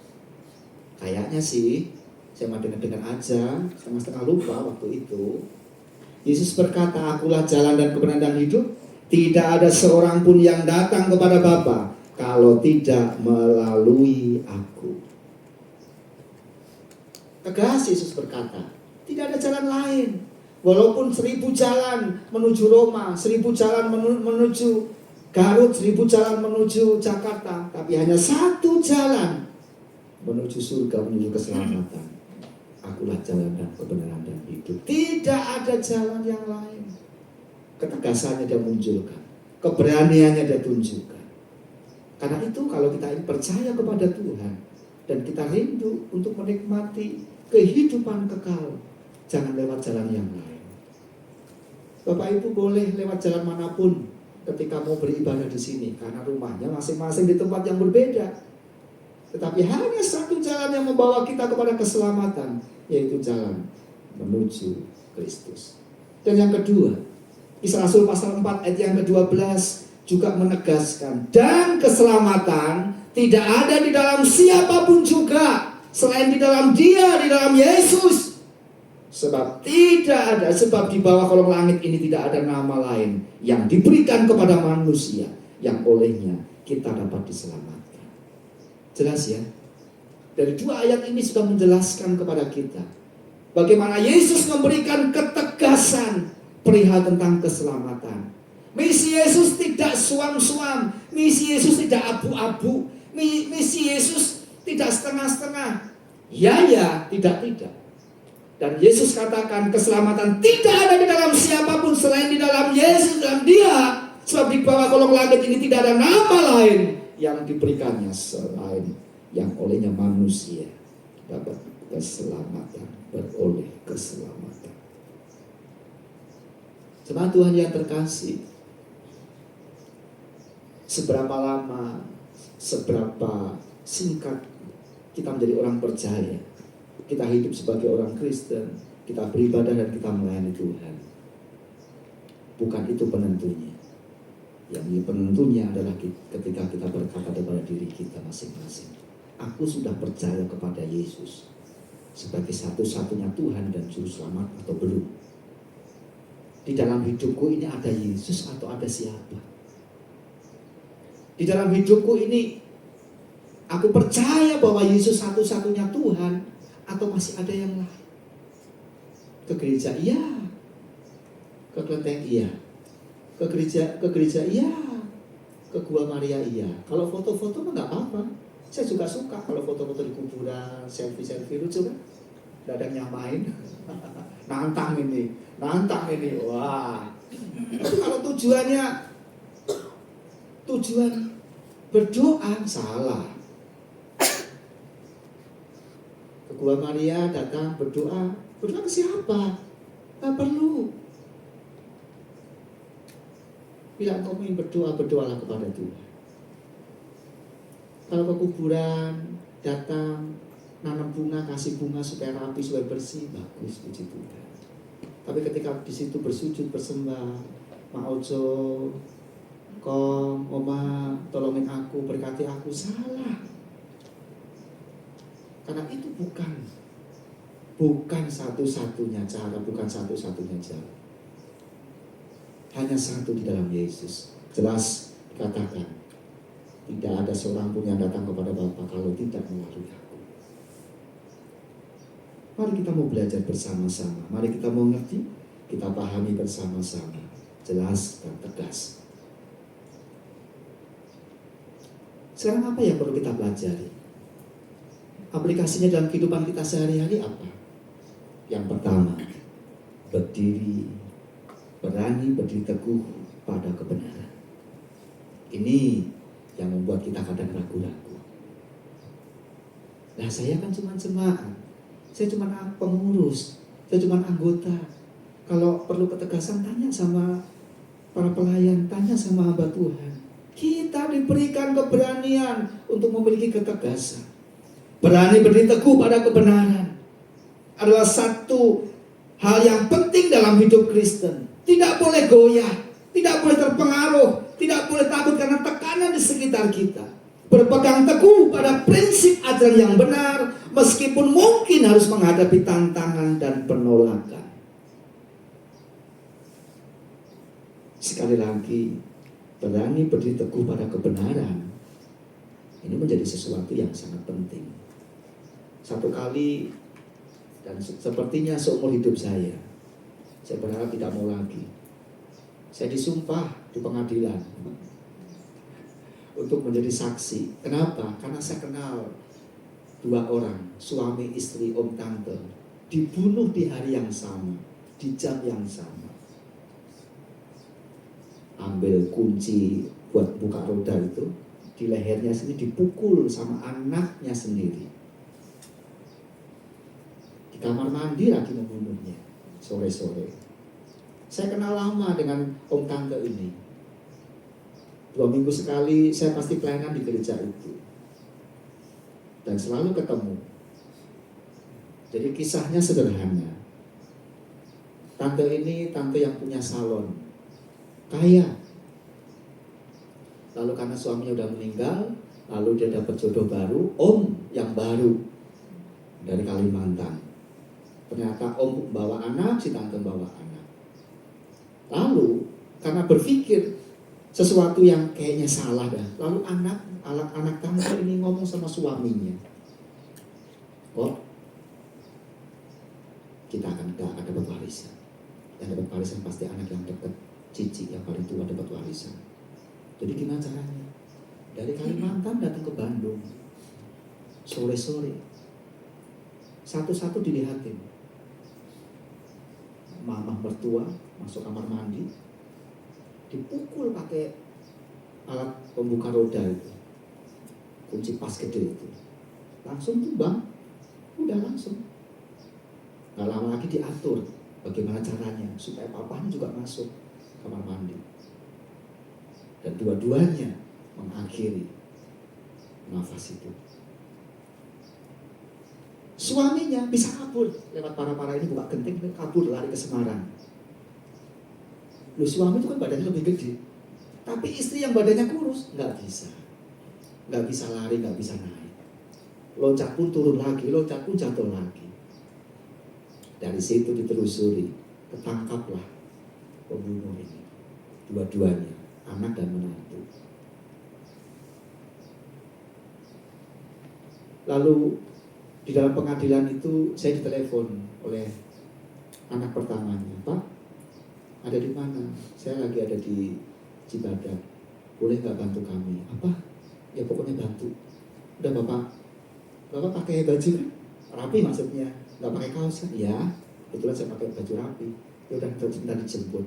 Kayaknya sih, saya mau dengar aja, setengah-setengah lupa waktu itu. Yesus berkata, akulah jalan dan kebenaran dan hidup. Tidak ada seorang pun yang datang kepada Bapa kalau tidak melalui aku. Tegas Yesus berkata, tidak ada jalan lain. Walaupun 1000 jalan menuju Roma, 1000 jalan menuju Garut, 1000 jalan menuju Jakarta, tapi hanya satu jalan menuju surga, menuju keselamatan. Akulah jalan dan kebenaran dan hidup. Tidak ada jalan yang lain. Ketegasannya dia munculkan, keberaniannya dia tunjukkan. Karena itu kalau kita percaya kepada Tuhan dan kita rindu untuk menikmati kehidupan kekal, jangan lewat jalan yang lain. Bapak Ibu boleh lewat jalan manapun ketika mau beribadah di sini, karena rumahnya masing-masing di tempat yang berbeda. Tetapi hanya satu jalan yang membawa kita kepada keselamatan, yaitu jalan menuju Kristus. Dan yang kedua, Kisah Rasul pasal 4 ayat yang ke-12 juga menegaskan, dan keselamatan tidak ada di dalam siapapun juga selain di dalam Dia, di dalam Yesus. Sebab di bawah kolong langit ini tidak ada nama lain yang diberikan kepada manusia yang olehnya kita dapat diselamatkan. Jelas ya? Dari dua ayat ini sudah menjelaskan kepada kita bagaimana Yesus memberikan ketegasan perihal tentang keselamatan. Misi Yesus tidak suam-suam, misi Yesus tidak abu-abu, misi Yesus tidak setengah-setengah. Ya, tidak. Dan Yesus katakan keselamatan tidak ada di dalam siapapun selain di dalam Yesus, dalam Dia. Sebab di bawah kolong langit ini tidak ada nama lain yang diberikannya selain yang olehnya manusia dapat keselamatan, beroleh keselamatan. Jemaat Tuhan yang terkasih, seberapa lama, seberapa singkat kita menjadi orang percaya, kita hidup sebagai orang Kristen, kita beribadah dan kita melayani Tuhan, bukan itu penentunya. Yang penentunya adalah ketika kita berkata kepada diri kita masing-masing, aku sudah percaya kepada Yesus sebagai satu-satunya Tuhan dan Juru Selamat atau belum. Di dalam hidupku ini ada Yesus atau ada siapa? Di dalam hidupku ini aku percaya bahwa Yesus satu-satunya Tuhan atau masih ada yang lain? Ke gereja iya, ke kelenteng iya, ke gereja iya, ke Gua Maria iya. Kalau foto-foto mah nggak apa-apa. Saya juga suka kalau foto-foto di kuburan, selfie lucu kan? Nggak ada yang nyamain. Nantang ini. Wah. Tapi kalau tujuan berdoa salah. Ke Gua Maria datang berdoa ke siapa? Gak perlu. Bila engkau ingin berdoa, berdoalah kepada Tuhan. Kalau ke kuburan datang nanam bunga, kasih bunga supaya rapi, supaya bersih, bagus, puji Tuhan. Tapi ketika di situ bersujud bersembah, Ma Ojo, Kong, Oma, tolongin aku, berkati aku, salah. Karena itu bukan satu-satunya cara, bukan satu-satunya jalan. Hanya satu di dalam Yesus. Jelas dikatakan, tidak ada seorang pun yang datang kepada Bapa kalau tidak melalui aku. Mari kita mau belajar bersama-sama. Mari kita mau ngerti, kita pahami bersama-sama. Jelas dan tegas. Sekarang apa yang perlu kita pelajari? Aplikasinya dalam kehidupan kita sehari-hari apa? Yang pertama, berani berdiri teguh pada kebenaran. Ini yang membuat kita kadang ragu-ragu. Nah, saya kan cuma jemaat, saya cuma pengurus, saya cuma anggota. Kalau perlu ketegasan, tanya sama para pelayan, tanya sama hamba Tuhan. Kita diberikan keberanian untuk memiliki ketegasan. Berani berdiri teguh pada kebenaran adalah satu hal yang penting dalam hidup Kristen. Tidak boleh goyah, tidak boleh terpengaruh, tidak boleh takut karena tekanan di sekitar kita. Berpegang teguh pada prinsip ajaran yang benar, meskipun mungkin harus menghadapi tantangan dan penolakan. Sekali lagi, berani berdiri teguh pada kebenaran, ini menjadi sesuatu yang sangat penting. Satu kali, dan sepertinya seumur hidup saya berharap tidak mau lagi. Saya disumpah di pengadilan untuk menjadi saksi. Kenapa? Karena saya kenal dua orang, suami istri, om tante, dibunuh di hari yang sama, di jam yang sama. Ambil kunci buat buka roda itu, di lehernya sendiri dipukul sama anaknya sendiri. Di kamar mandi lagi membunuhnya, sore-sore. Saya kenal lama dengan om tante ini. 2 minggu sekali saya pasti pelayanan di gereja itu. Dan selalu ketemu. Jadi kisahnya sederhana. Tante ini tante yang punya salon, kaya. Lalu karena suaminya udah meninggal, lalu dia dapat jodoh baru, om yang baru dari Kalimantan. Ternyata om bawa anak, si tante bawa anak. Lalu karena berpikir sesuatu yang kayaknya salah dah, lalu anak tante ini ngomong sama suaminya, oh kita gak akan dapat warisan. Yang dapat warisan pasti anak yang dekat, cici yang paling tua dapat warisan. Jadi gimana caranya? Dari Kalimantan datang ke Bandung, sore-sore, satu-satu dilihatin. Mama mertua masuk kamar mandi, dipukul pakai alat pembuka roda itu, kunci pas gede itu, langsung tumbang, udah langsung. Gak lama lagi diatur bagaimana caranya supaya papanya juga masuk kamar mandi. Dan dua-duanya mengakhiri nafas itu. Suaminya bisa kabur lewat para-para ini, buka genting, kabur lari ke Semarang. Loh, suami itu kan badannya lebih gede, tapi istri yang badannya kurus nggak bisa lari, nggak bisa naik. Loncat pun turun lagi, loncat pun jatuh lagi. Dari situ ditelusuri, ketangkaplah pembunuh ini, dua-duanya, anak dan menantu. Lalu di dalam pengadilan itu saya ditelepon oleh anak pertamanya, Pak, ada di mana? Saya lagi ada di Cibadak, boleh nggak bantu kami? Apa? Ya pokoknya bantu. Udah bapak pakai baju kan? Rapi maksudnya, nggak pakai kaos kan? Ya, kebetulan saya pakai baju rapi. Ya udah, sebentar dijemput.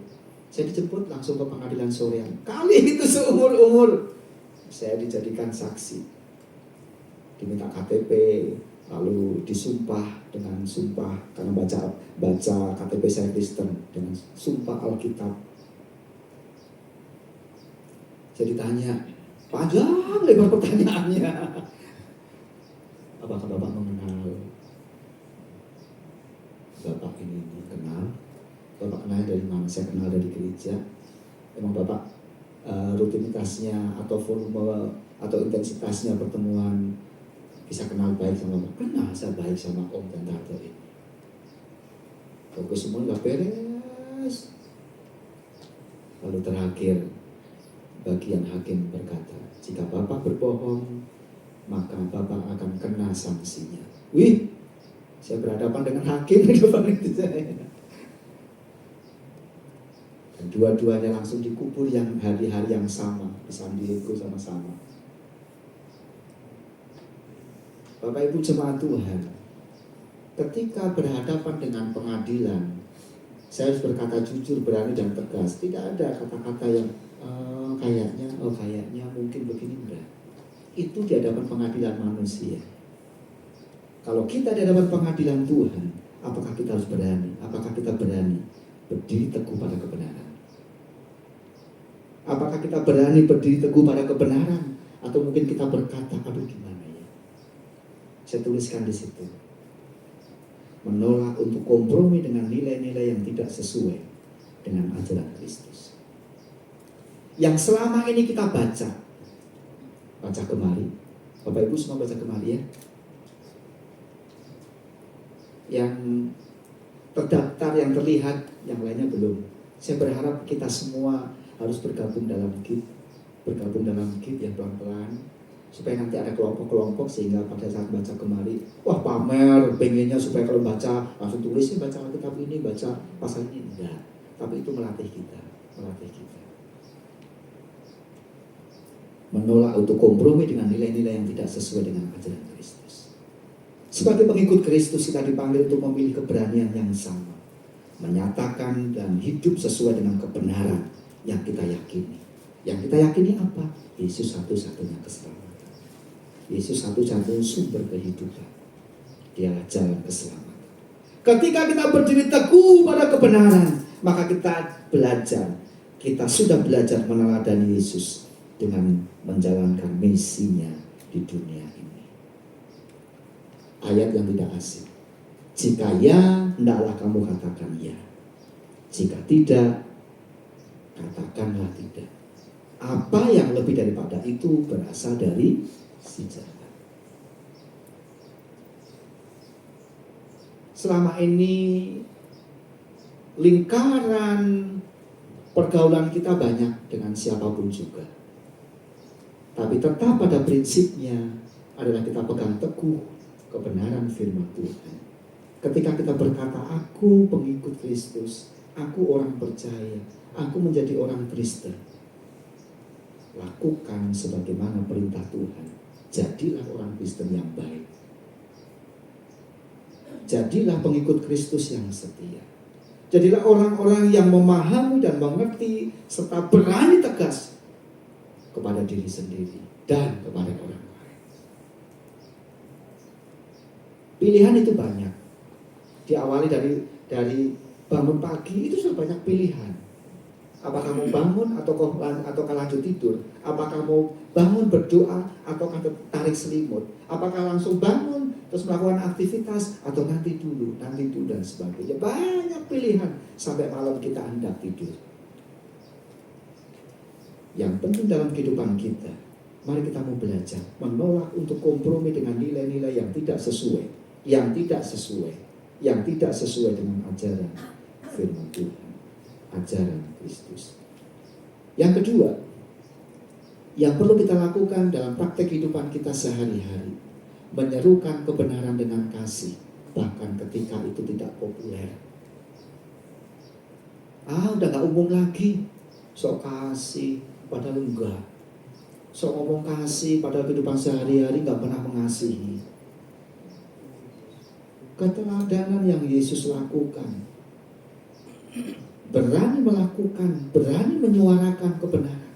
Saya dijemput langsung ke pengadilan sorean. Kali itu seumur-umur saya dijadikan saksi, diminta KTP, lalu disumpah dengan sumpah karena baca KTP saya Kristen dengan sumpah Alkitab. Saya ditanya, panjang lebar pertanyaannya. Apakah Bapak mengenal Bapak ini? Kenal. Bapak kenal dari mana? Saya kenal dari gereja. Emang Bapak rutinitasnya atau volume atau intensitasnya pertemuan bisa kenal baik sama Bapak? Kenal, saya baik sama om dan tante ini. Fokus semua gak beres. Lalu terakhir, bagian hakim berkata, jika Bapak berbohong, maka Bapak akan kena sanksinya. Wih, saya berhadapan dengan hakim di depan itu saya. Dan dua-duanya langsung dikubur yang hari-hari yang sama di San Diego sama-sama. Bapak Ibu jemaat Tuhan, ketika berhadapan dengan pengadilan, saya harus berkata jujur, berani dan tegas. Tidak ada kata-kata yang kayaknya mungkin begini, enggak. Itu di hadapan pengadilan manusia. Kalau kita di hadapan pengadilan Tuhan, apakah kita harus berani? Apakah kita berani berdiri teguh pada kebenaran? Apakah kita berani berdiri teguh pada kebenaran? Atau mungkin kita berkata, aduh gimana ya? Saya tuliskan di situ. Menolak untuk kompromi dengan nilai-nilai yang tidak sesuai dengan ajaran Kristus. Yang selama ini kita baca kemari. Bapak Ibu semua baca kemari ya. Yang terdaftar, yang terlihat, yang lainnya belum. Saya berharap kita semua harus bergabung dalam KIP yang pelan-pelan, supaya nanti ada kelompok-kelompok sehingga pada saat baca kemari, wah pamer, pengennya supaya kalau baca langsung tulisnya baca Alkitab ini, baca pasal ini, enggak. Tapi itu melatih kita. Menolak untuk kompromi dengan nilai-nilai yang tidak sesuai dengan ajaran Kristus. Sebagai pengikut Kristus kita dipanggil untuk memilih keberanian yang sama, menyatakan dan hidup sesuai dengan kebenaran yang kita yakini. Yang kita yakini apa? Yesus satu-satunya keselamatan. Yesus satu-satunya sumber kehidupan. Dialah jalan keselamatan. Ketika kita berdiri teguh pada kebenaran, maka kita belajar. Kita sudah belajar meneladani Yesus dengan menjalankan misinya di dunia ini. Ayat yang tidak asing. Jika ya, hendaklah kamu katakan ya. Jika tidak, katakanlah tidak. Apa yang lebih daripada itu berasal dari si jahat. Selama ini lingkaran pergaulan kita banyak dengan siapapun juga. Tapi tetap pada prinsipnya adalah kita pegang teguh kebenaran firman Tuhan. Ketika kita berkata, aku pengikut Kristus, aku orang percaya, aku menjadi orang Kristen. Lakukan sebagaimana perintah Tuhan. Jadilah orang Kristen yang baik. Jadilah pengikut Kristus yang setia. Jadilah orang-orang yang memahami dan mengerti serta berani tegas kepada diri sendiri dan kepada orang lain. Pilihan itu banyak. Diawali dari bangun pagi itu sudah banyak pilihan. Apakah mau bangun ataukah lanjut tidur? Apakah mau bangun berdoa ataukah tarik selimut? Apakah langsung bangun terus melakukan aktivitas atau nanti dulu dan sebagainya. Banyak pilihan sampai malam kita hendak tidur. Yang penting dalam kehidupan kita, mari kita mau belajar menolak untuk kompromi dengan nilai-nilai yang tidak sesuai, yang tidak sesuai dengan ajaran firman Tuhan, ajaran Kristus. Yang kedua, yang perlu kita lakukan dalam praktek kehidupan kita sehari-hari, menyerukan kebenaran dengan kasih, bahkan ketika itu tidak populer. Udah gak umum lagi, sok kasih padahal enggak, sok ngomong kasih padahal kehidupan sehari-hari gak pernah mengasihi. Keteladanan yang Yesus lakukan, berani melakukan, berani menyuarakan kebenaran.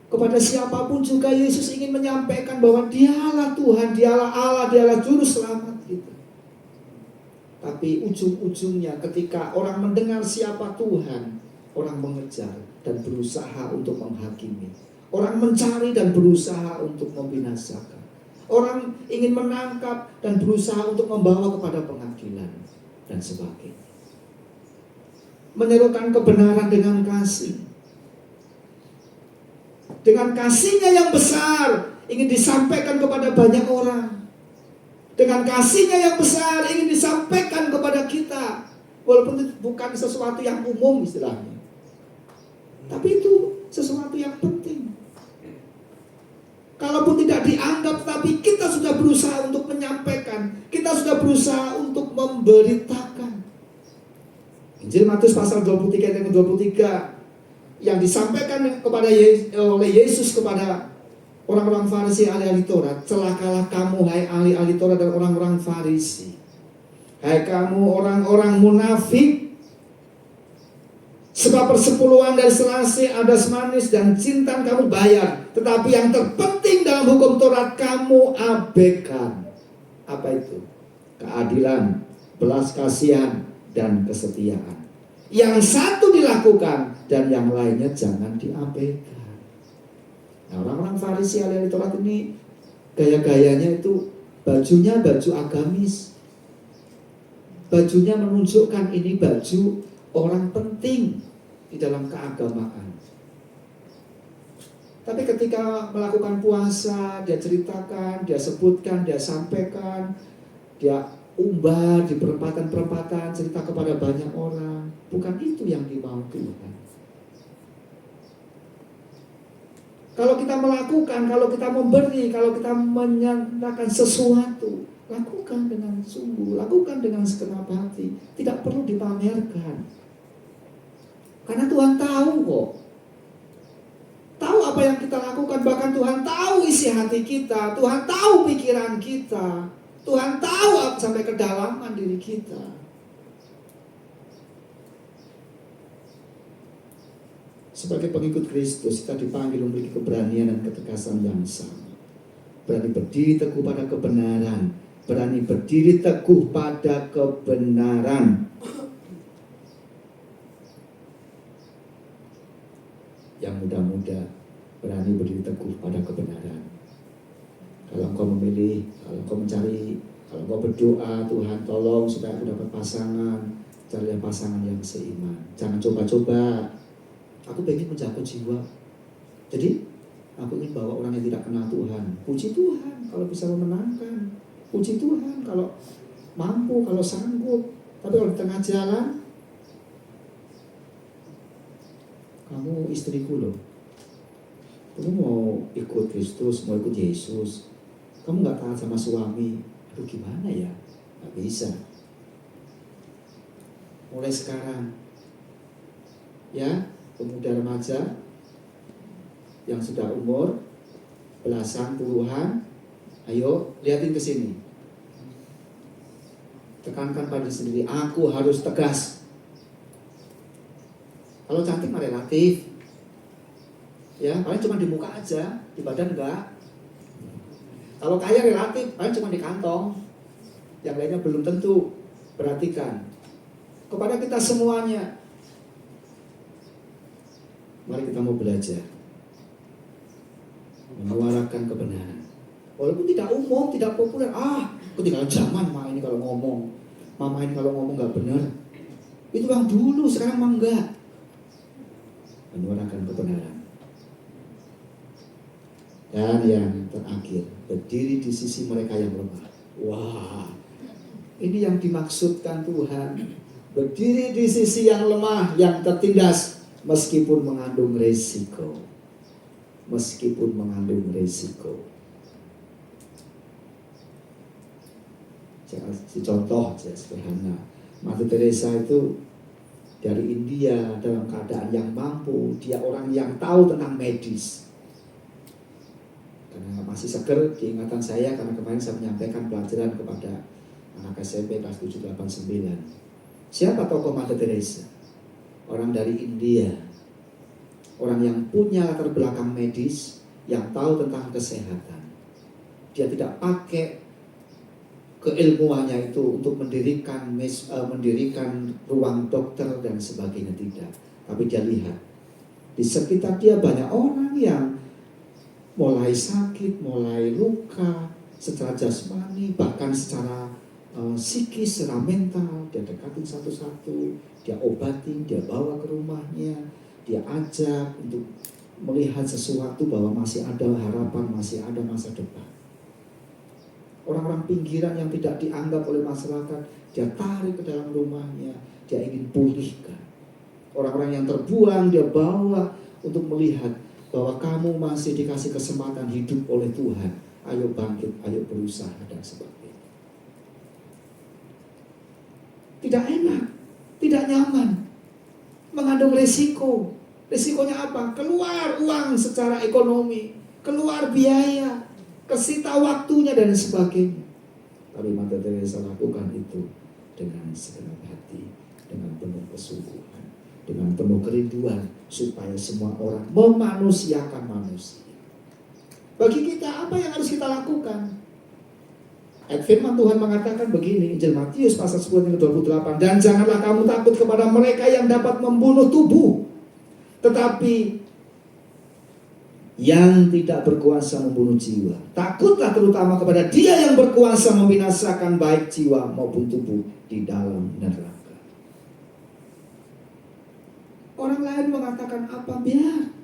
Kepada siapapun juga Yesus ingin menyampaikan bahwa dialah Tuhan, dialah Allah, dialah juru selamat kita. Tapi ujung-ujungnya ketika orang mendengar siapa Tuhan, orang mengejar dan berusaha untuk menghakimi. Orang mencari dan berusaha untuk membinasakan. Orang ingin menangkap dan berusaha untuk membawa kepada pengadilan dan sebagainya. Menyerukan kebenaran dengan kasih. Dengan kasihnya yang besar ingin disampaikan kepada banyak orang. Dengan kasihnya yang besar ingin disampaikan kepada kita. Walaupun itu bukan sesuatu yang umum istilahnya, tapi itu sesuatu yang penting. Kalaupun tidak dianggap, tapi kita sudah berusaha untuk menyampaikan. Kita sudah berusaha untuk memberitakan. Injil Matius pasal 23 ayat 23 yang disampaikan oleh Yesus kepada orang-orang Farisi, ahli-ahli Taurat. Celakalah kamu, hai ahli-ahli Taurat dan orang-orang Farisi. Hai kamu orang-orang munafik. Sebab persepuluhan dari selasih, adas manis dan cinta kamu bayar, tetapi yang terpenting dalam hukum Taurat kamu abaikan. Apa itu? Keadilan, belas kasihan, dan kesetiaan. Yang satu dilakukan dan yang lainnya jangan diabaikan. Nah, orang-orang Farisi ahli Taurat ini gaya-gayanya itu bajunya baju agamis. Bajunya menunjukkan ini baju orang penting di dalam keagamaan. Tapi ketika melakukan puasa, dia ceritakan, dia sebutkan, dia sampaikan, dia umbar di perempatan-perempatan, cerita kepada banyak orang. Bukan itu yang dimau Tuhan. Kalau kita melakukan, kalau kita memberi, kalau kita menyatakan sesuatu, lakukan dengan sungguh, lakukan dengan segenap hati. Tidak perlu dipamerkan. Karena Tuhan tahu kok. Tahu apa yang kita lakukan, bahkan Tuhan tahu isi hati kita, Tuhan tahu pikiran kita, Tuhan tahu sampai kedalaman diri kita. Sebagai pengikut Kristus, kita dipanggil memiliki keberanian dan ketegasan yang sama. Berani berdiri teguh pada kebenaran. Berani berdiri teguh pada kebenaran. Yang muda-muda berani berdiri teguh pada kebenaran. Kalau engkau memilih, kalau engkau mencari Kalau mau berdoa, Tuhan tolong supaya aku dapat pasangan, carilah pasangan yang seiman. Jangan coba-coba. Aku pengen menjangkau jiwa. Jadi aku ingin bawa orang yang tidak kenal Tuhan. Puji Tuhan kalau bisa memenangkan. Puji Tuhan kalau mampu, kalau sanggup. Tapi kalau di tengah jalan, kamu istriku loh, kamu mau ikut Kristus, mau ikut Yesus, kamu gak taat sama suami, aduh gimana ya? Gak bisa. Mulai sekarang, ya, pemuda remaja yang sudah umur belasan, puluhan, ayo lihatin ke sini. Tekankan pada sendiri, aku harus tegas. Kalau cantik mah relatif, ya paling cuma di muka aja, di badan enggak. Kalau kaya relatif, paling cuma di kantong, yang lainnya belum tentu. Perhatikan, kepada kita semuanya, mari kita mau belajar menyuarakan kebenaran. Walaupun tidak umum, tidak populer. Ketinggalan zaman mah ini kalau ngomong. Mama ini kalau ngomong gak benar. Itu yang dulu, sekarang mah enggak. Menyuarakan kebenaran. Dan yang terakhir, berdiri di sisi mereka yang lemah. Wah, ini yang dimaksudkan Tuhan. Berdiri di sisi yang lemah, yang tertindas, meskipun mengandung resiko. Meskipun mengandung resiko. Si contoh sederhana, Mother Teresa itu dari India dalam keadaan yang mampu, dia orang yang tahu tentang medis. Karena masih seger diingatan saya, karena kemarin saya menyampaikan pelajaran kepada anak SMP kelas 789. Siapa tokoh Mother Teresa? Orang dari India, orang yang punya latar belakang medis, yang tahu tentang kesehatan. Dia tidak pakai keilmuannya itu untuk mendirikan ruang dokter dan sebagainya, tidak. Tapi dia lihat di sekitar dia banyak orang yang mulai sakit, mulai luka secara jasmani, bahkan secara psikis, secara mental. Dia dekatin satu-satu, dia obatin, dia bawa ke rumahnya, dia ajak untuk melihat sesuatu bahwa masih ada harapan, masih ada masa depan. Orang-orang pinggiran yang tidak dianggap oleh masyarakat, dia tarik ke dalam rumahnya, dia ingin pulihkan. Orang-orang yang terbuang, dia bawa untuk melihat bahwa kamu masih dikasih kesempatan hidup oleh Tuhan. Ayo bangkit, ayo berusaha, dan sebagainya. Tidak enak, tidak nyaman, mengandung resiko. Resikonya apa? Keluar uang secara ekonomi, keluar biaya, kesita waktunya dan sebagainya. Tapi Mother Teresa lakukan itu dengan segenap hati, dengan penuh kesungguhan, dengan penuh kerinduan supaya semua orang memanusiakan manusia. Bagi kita apa yang harus kita lakukan? Firman Tuhan mengatakan begini, Injil Matius pasal 10 ayat 28, dan janganlah kamu takut kepada mereka yang dapat membunuh tubuh, tetapi yang tidak berkuasa membunuh jiwa. Takutlah terutama kepada Dia yang berkuasa membinasakan baik jiwa maupun tubuh di dalam neraka. Orang lain mengatakan apa, biar.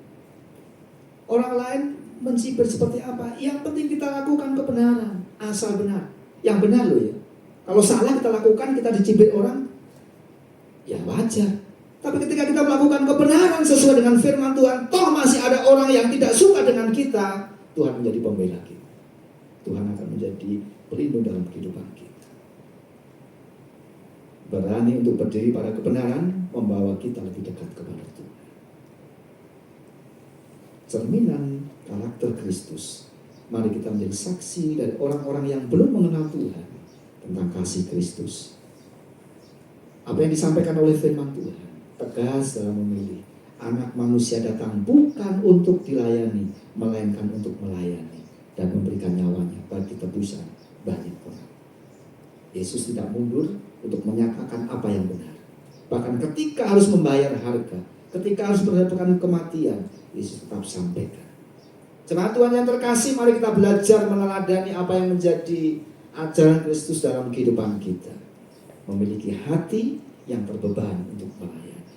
Orang lain mencibir seperti apa, yang penting kita lakukan kebenaran, asal benar. Yang benar loh ya. Kalau salah kita lakukan, kita dicibir orang, ya wajar. Tapi ketika kita melakukan kebenaran sesuai dengan firman Tuhan, toh masih ada orang yang tidak suka dengan kita, Tuhan menjadi pembela kita. Tuhan akan menjadi pelindung dalam kehidupan kita. Berani untuk berdiri pada kebenaran membawa kita lebih dekat kepada Tuhan. Cerminan karakter Kristus. Mari kita menjadi saksi dari orang-orang yang belum mengenal Tuhan tentang kasih Kristus. Apa yang disampaikan oleh firman Tuhan tegas dalam memilih. Anak manusia datang bukan untuk dilayani, melainkan untuk melayani dan memberikan nyawanya bagi tebusan banyak orang. Yesus tidak mundur untuk menyatakan apa yang benar. Bahkan ketika harus membayar harga, ketika harus berhadapan kematian, Yesus tetap sampaikan. Jemaat Tuhan yang terkasih, mari kita belajar meneladani apa yang menjadi ajaran Kristus dalam kehidupan kita. Memiliki hati yang terbeban untuk melayani.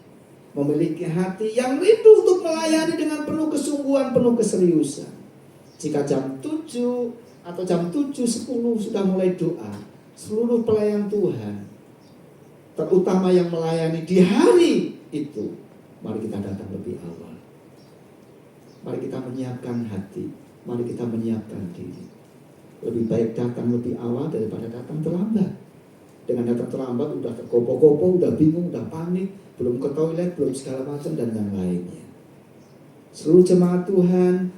Memiliki hati yang rindu untuk melayani dengan penuh kesungguhan, penuh keseriusan. Jika jam 7 atau jam 7.10 sudah mulai doa, seluruh pelayan Tuhan, terutama yang melayani di hari itu, mari kita datang lebih awal. Mari kita menyiapkan hati, mari kita menyiapkan diri. Lebih baik datang lebih awal daripada datang terlambat. Dengan datang terlambat udah tergopoh-gopoh, udah bingung, udah panik, belum ke toilet, belum segala macam dan yang lainnya. Seluruh jemaat Tuhan,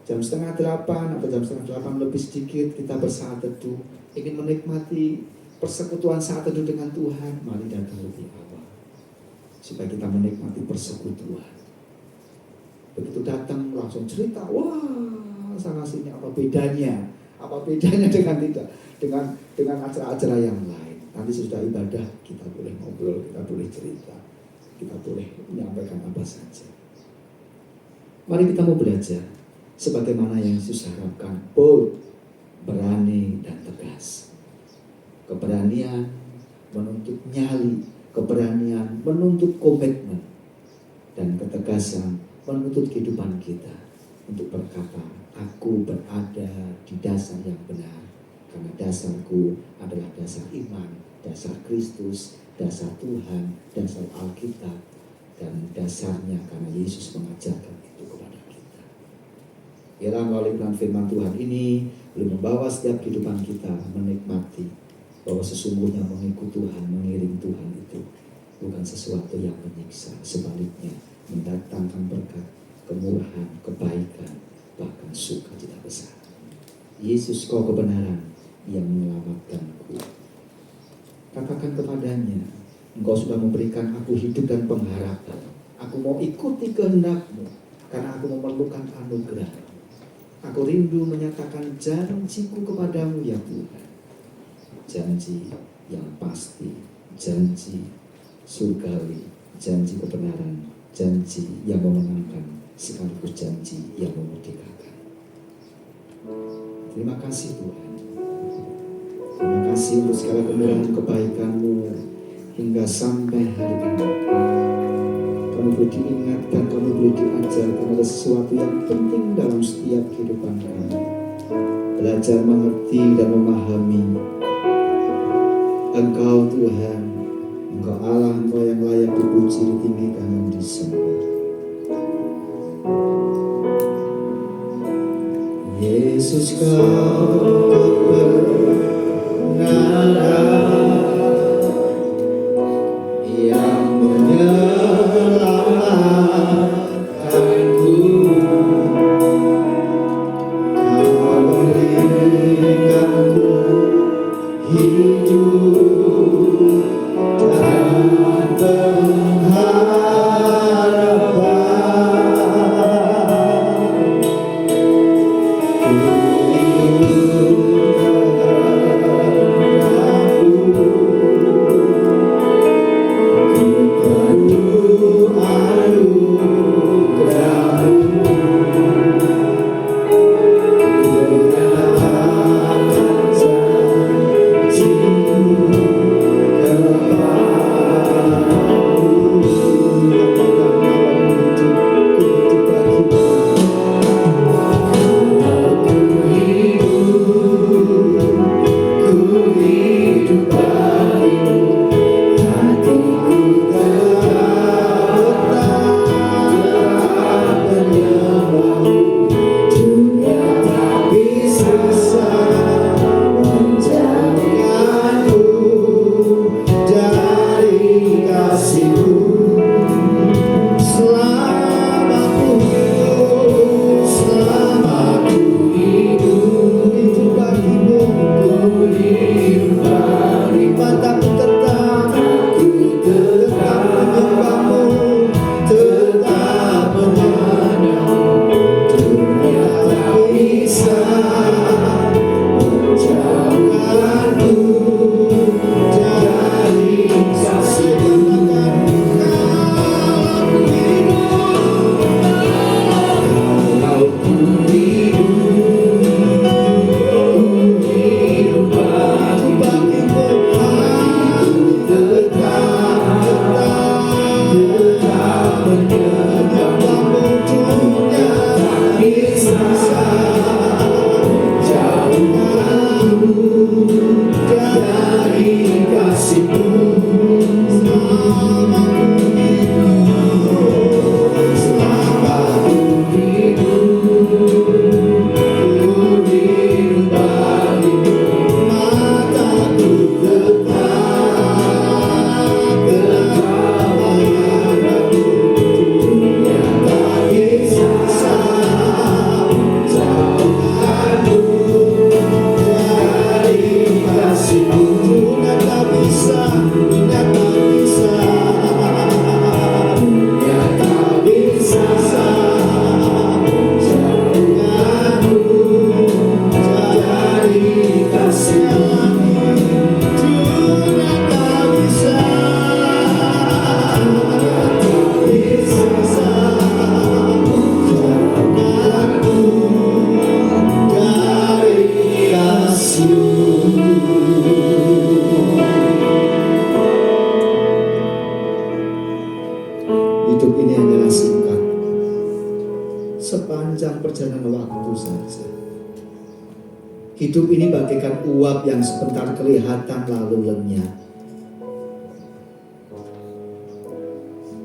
jam 7:30 atau jam 7:30 lebih sedikit kita bersaat teduh, ingin menikmati persekutuan saat teduh dengan Tuhan, mari datang lebih awal supaya kita menikmati persekutuan. Begitu datang langsung cerita, wah sana sini apa bedanya dengan tidak dengan acara-acara yang lain. Nanti sudah ibadah kita boleh ngobrol, kita boleh cerita, kita boleh menyampaikan apa saja. Mari kita mau belajar sebagaimana yang Yesus harapkan, bold, berani dan tegas. Keberanian menuntut nyali, keberanian menuntut komitmen, dan ketegasan menuntut kehidupan kita untuk berkata, aku berada di dasar yang benar, karena dasarku adalah dasar iman, dasar Kristus, dasar Tuhan, dasar Alkitab, dan dasarnya karena Yesus mengajarkan itu kepada kita. Biarlah melalui firman Tuhan ini belum membawa setiap kehidupan kita menikmati bahwa sesungguhnya mengikut Tuhan, mengiring Tuhan itu bukan sesuatu yang menyiksa, sebaliknya mendatangkan berkat, kemurahan, kebaikan, bahkan sukacita besar. Yesus, kau kebenaran yang menyelamatkanku. Katakan kepadanya, engkau sudah memberikan aku hidup dan pengharapan. Aku mau ikuti kehendak-Mu karena aku memerlukan anugerah. Aku rindu menyatakan janji-Ku kepadamu ya Tuhan. Janji yang pasti, janji surgawi, janji kebenaran, janji yang memenangkan, sekaligus janji yang memerdekakan. Terima kasih Tuhan. Terima kasih untuk segala kemurahan kebaikan-Mu hingga sampai hari ini. Kami boleh diingatkan, kami boleh diajarkan ada sesuatu yang penting dalam setiap kehidupan kami. Belajar mengerti dan memahami Engkau Tuhan, Engkau Allah, Engkau yang layak dipuji, ditinggikan dan disembah. Yesus kau yang menyelamatkanku, kau memberikanku hidup dan pengharapan. Ku rindu Hidup ini hanyalah singkat, sepanjang perjalanan waktu saja. Hidup ini bagaikan uap yang sebentar kelihatan lalu lenyap.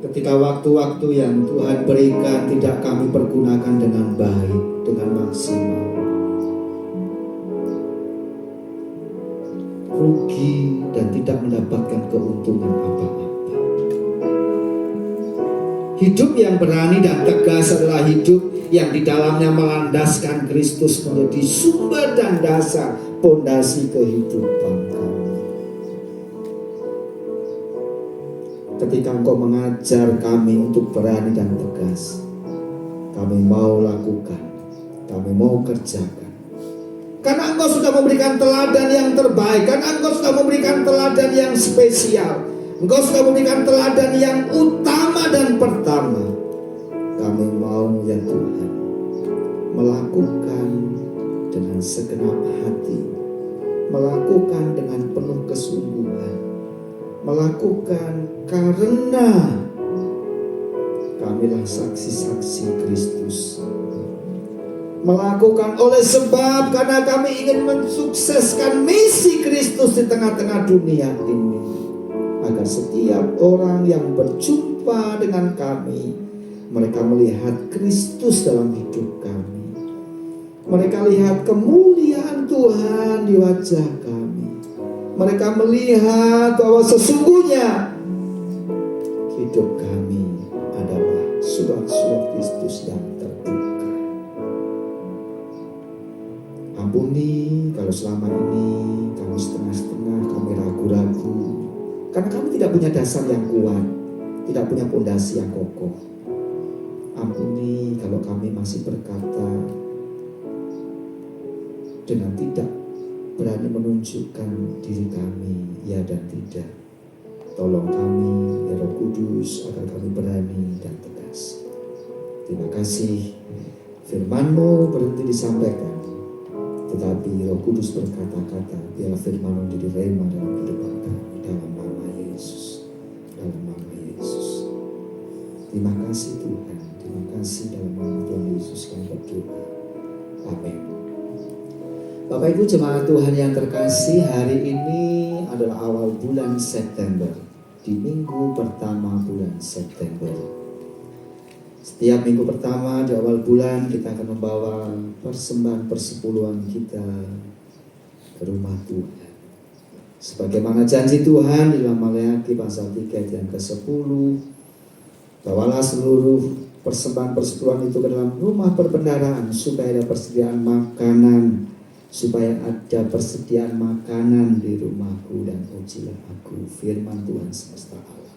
Ketika waktu-waktu yang Tuhan berikan tidak kami pergunakan dengan baik, dengan maksimal, rugi dan tidak mendapatkan keuntungan apa-apa. Hidup yang berani dan tegas adalah hidup yang di dalamnya melandaskan Kristus menjadi sumber dan dasar pondasi kehidupan kami. Ketika Engkau mengajar kami untuk berani dan tegas, kami mau lakukan, kami mau kerjakan. Karena Engkau sudah memberikan teladan yang terbaik, karena Engkau sudah memberikan teladan yang spesial, Engkau sudah memberikan teladan yang utama dan pertama. Kami mau ya Tuhan melakukan dengan segenap hati, melakukan dengan penuh kesungguhan, melakukan karena kamilah saksi-saksi Kristus, melakukan oleh sebab karena kami ingin mensukseskan misi Kristus di tengah-tengah dunia ini, agar setiap orang yang berjumpa dengan kami, mereka melihat Kristus dalam hidup kami, mereka lihat kemuliaan Tuhan di wajah kami, mereka melihat bahwa sesungguhnya hidup kami adalah surat-surat Kristus yang terbuka. Ampuni kalau selama ini kami setengah-setengah, kami ragu-ragu, karena kami tidak punya dasar yang kuat, tidak punya fondasi yang kokoh. Ampuni kalau kami masih berkata dengan tidak berani menunjukkan diri kami, ya dan tidak. Tolong kami, ya Roh Kudus, agar kami berani dan tegas. Terima kasih, firman-Mu berhenti disampaikan, tetapi Roh Kudus berkata-kata, biarlah firman-Mu menjadi rema dalam kehidupan kami, dalam nama Yesus, dalam nama Yesus. Terima kasih Tuhan, terima kasih dalam nama Tuhan Yesus kami berdoa. Amin. Bapak Ibu jemaat Tuhan yang terkasih, hari ini adalah awal bulan September, di minggu pertama bulan September. Setiap minggu pertama di awal bulan kita akan membawa persembahan persepuluhan kita ke rumah Tuhan. Sebagaimana janji Tuhan di dalam Maleakhi pasal 3 ayat yang ke-10, bawalah seluruh persembahan persepuluhan itu ke dalam rumah perbendaharaan supaya ada persediaan makanan, supaya ada persediaan makanan di rumahku, dan ujilah aku, firman Tuhan semesta alam.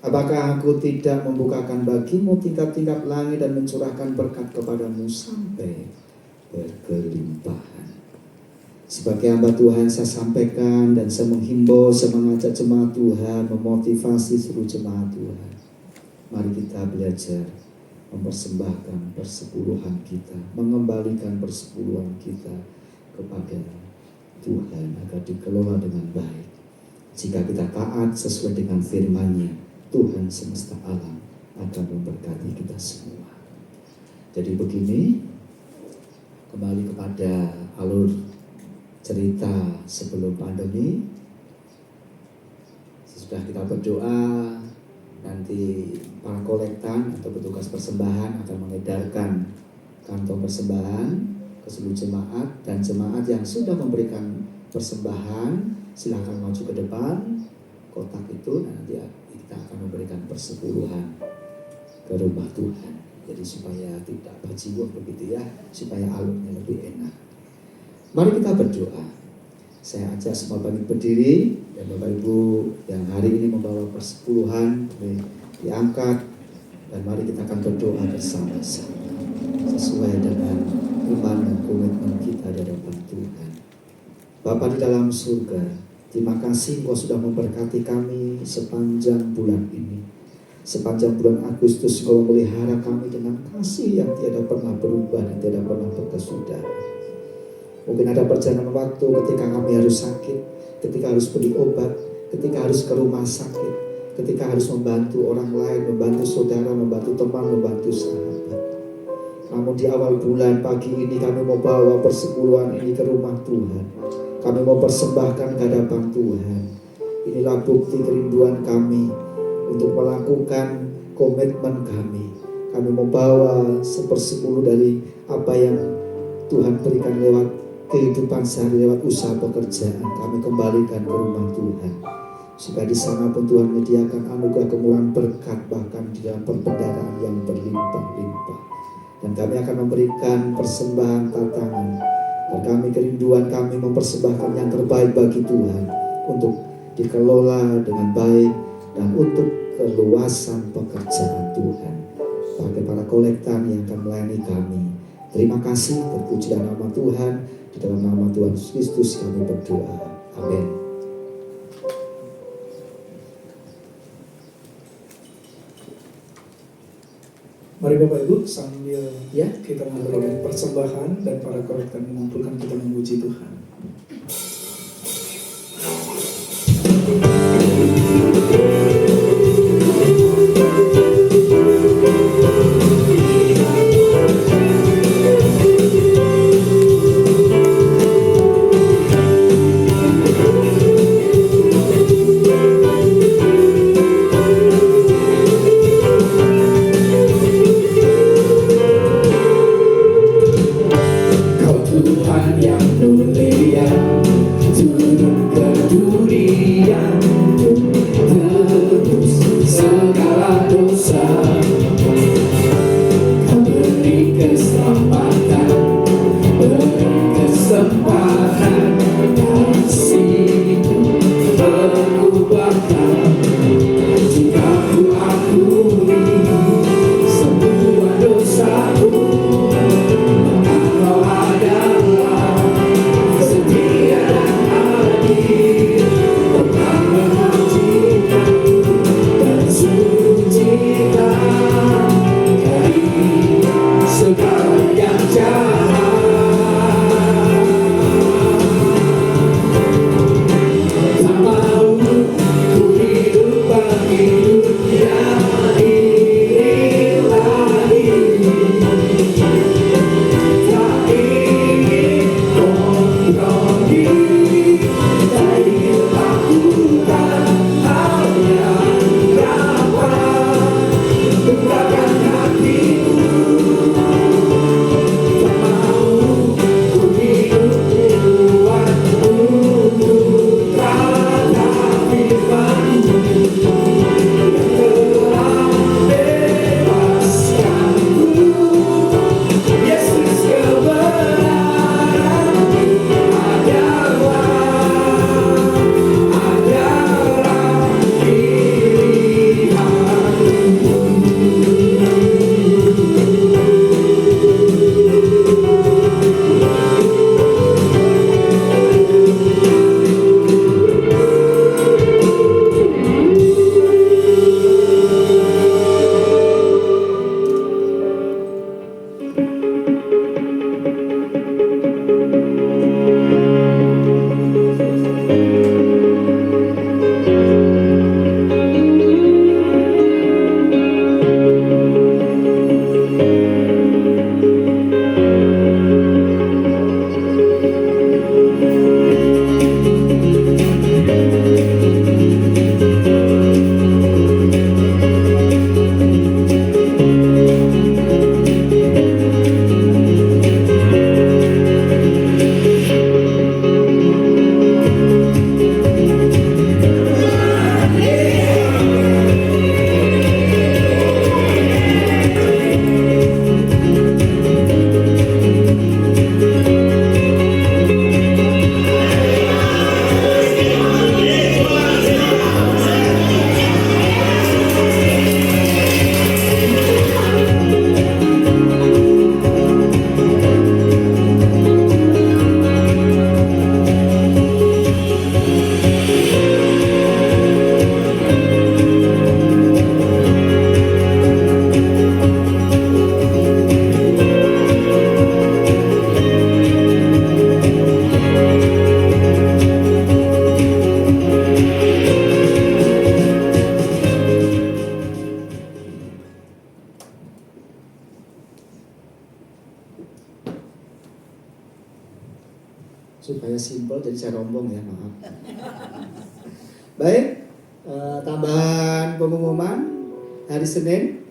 Apakah aku tidak membukakan bagimu tingkap-tingkap langit dan mencurahkan berkat kepadamu sampai berkelimpahan? Sebagai hamba Tuhan saya sampaikan dan saya menghimbau, saya mengajak jemaat Tuhan, memotivasi seluruh jemaat Tuhan. Mari kita belajar mempersembahkan persepuluhan kita, mengembalikan persepuluhan kita kepada Tuhan agar dikelola dengan baik. Jika kita taat sesuai dengan firman-Nya, Tuhan semesta alam akan memberkati kita semua. Jadi begini, kembali kepada alur cerita sebelum pandemi. Sesudah kita berdoa, nanti para kolektan atau petugas persembahan akan mengedarkan kantong persembahan ke seluruh jemaat, dan jemaat yang sudah memberikan persembahan silakan maju ke depan kotak itu, nanti kita akan memberikan persepuluhan ke rumah Tuhan. Jadi supaya tidak bajiwah begitu ya, supaya alurnya lebih enak. Mari kita berdoa. Saya ajak semua bagi berdiri, dan Bapak Ibu yang hari ini membawa persepuluhan boleh diangkat, dan mari kita akan berdoa bersama-sama sesuai dengan iman dan komitmen kita di hadapan Tuhan. Bapa di dalam surga, terima kasih Engkau sudah memberkati kami sepanjang bulan ini. Sepanjang bulan Agustus Engkau memelihara kami dengan kasih yang tiada pernah berubah dan tiada pernah berkesudahan. Mungkin ada perjalanan waktu ketika kami harus sakit, ketika harus beli obat, ketika harus ke rumah sakit, ketika harus membantu orang lain, membantu saudara, membantu teman, membantu sahabat. Namun di awal bulan pagi ini kami mau bawa persepuluhan ini ke rumah Tuhan. Kami mau persembahkan ke hadapan Tuhan. Inilah bukti kerinduan kami untuk melakukan komitmen kami. Kami mau bawa 1/10 dari apa yang Tuhan berikan lewat kehidupan sehari, lewat usaha pekerjaan. Kami kembalikan ke rumah Tuhan. Supaya di sana pun Tuhan menyediakan anugerah kemurahan berkat, bahkan di dalam perbendaharaan yang berlimpah-limpah. Dan kami akan memberikan persembahan tatangan. Dan kami kerinduan kami mempersembahkan yang terbaik bagi Tuhan untuk dikelola dengan baik dan untuk keluasan pekerjaan Tuhan. Bagi para kolektan yang akan melayani kami, terima kasih, terpuji dalam nama Tuhan. Di dalam nama Tuhan Yesus Kristus kami berdoa. Amin. Mari Bapak Ibu sambil Ya. kita memberikan persembahan dan para kolektan mengumpulkan, kita memuji Tuhan. Kau Tuhan yang nulis supaya simpel, jadi saya rombong ya, maaf. Baik, tambahan pengumuman hari Senin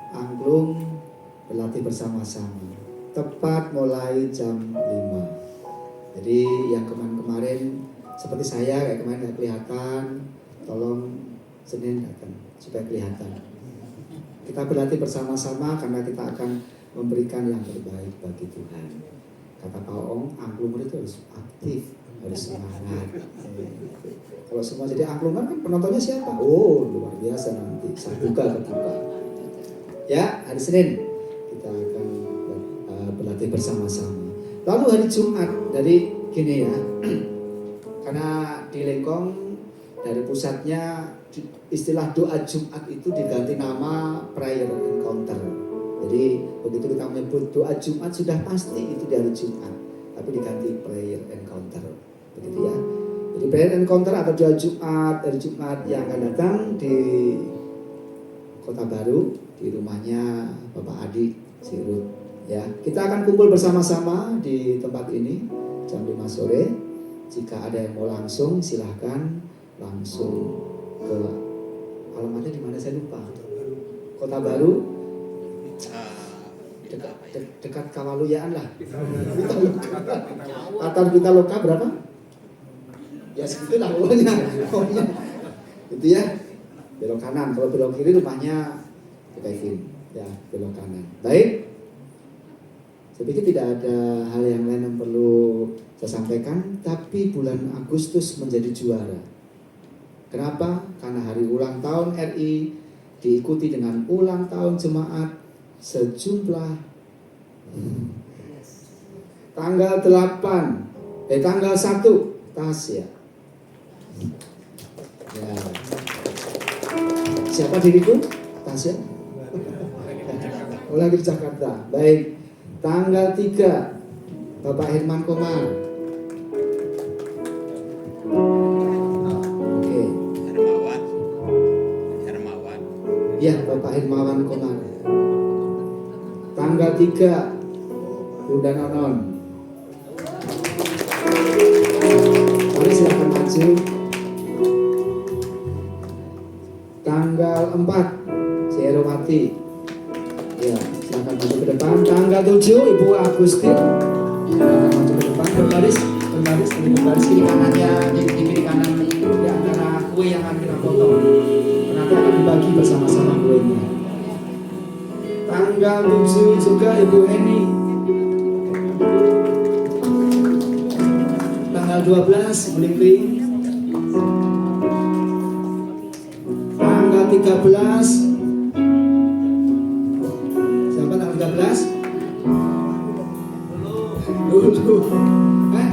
angklung berlatih bersama-sama, tepat mulai jam 5. Jadi yang kemarin seperti saya kayak kemarin nggak kelihatan, tolong Senin datang supaya kelihatan. Kita berlatih bersama-sama karena kita akan memberikan yang terbaik bagi Tuhan. Kata Pak Ong, angklung itu harus aktif, harus semangat. Kalau semua jadi angklungan kan penontonnya siapa? Oh, luar biasa nanti. Saya buka ketika. Ya, hari Senin kita akan berlatih bersama-sama. Lalu hari Jumat, dari gini ya, karena di Lengkong dari pusatnya istilah doa Jumat itu diganti nama prayer encounter. Jadi begitu kita menyebut doa Jumat sudah pasti itu dari Jumat, tapi diganti prayer encounter, begitu ya. Jadi prayer encounter atau doa Jumat dari Jumat yang akan datang di Kota Baru di rumahnya Bapak Adi Sirut. Ya, kita akan kumpul bersama-sama di tempat ini jam 5 sore. Jika ada yang mau langsung silahkan langsung ke alamatnya di mana saya lupa. Kota Baru dekat Kawaluyaan lah. Atau kita loka berapa? Ya segitu lah pokoknya. Itu ya. Belok kanan. Kalau belok kiri rumahnya Kevin. Ya belok kanan. Baik. Saya pikir tidak ada hal yang lain yang perlu saya sampaikan. Tapi bulan Agustus menjadi juara. Kenapa? Karena hari ulang tahun RI diikuti dengan ulang tahun jemaat sejumlah tanggal 1 Tasya. Ya. Siapa diriku? Tasya? Lagi di Jakarta. Baik. Tanggal 3 Bapak Herman Komar. Ya, Bapak Hermawan Komar. Tanggal 3 Bunda Nonon. Mari silakan maju. Tanggal 4 Jeromati. Ya, silakan maju ke depan. Tanggal 7 Ibu Agustin. Silakan maju ke depan. Berbaris kiri kanannya di kiri kanan di antara kue yang akan kita potong. Nanti akan dibagi bersama-sama kuenya. Tanggal 7 juga Ibu Heni. Tanggal 12 Melingkring. Tanggal 13. Siapa tanggal 13? Lulu.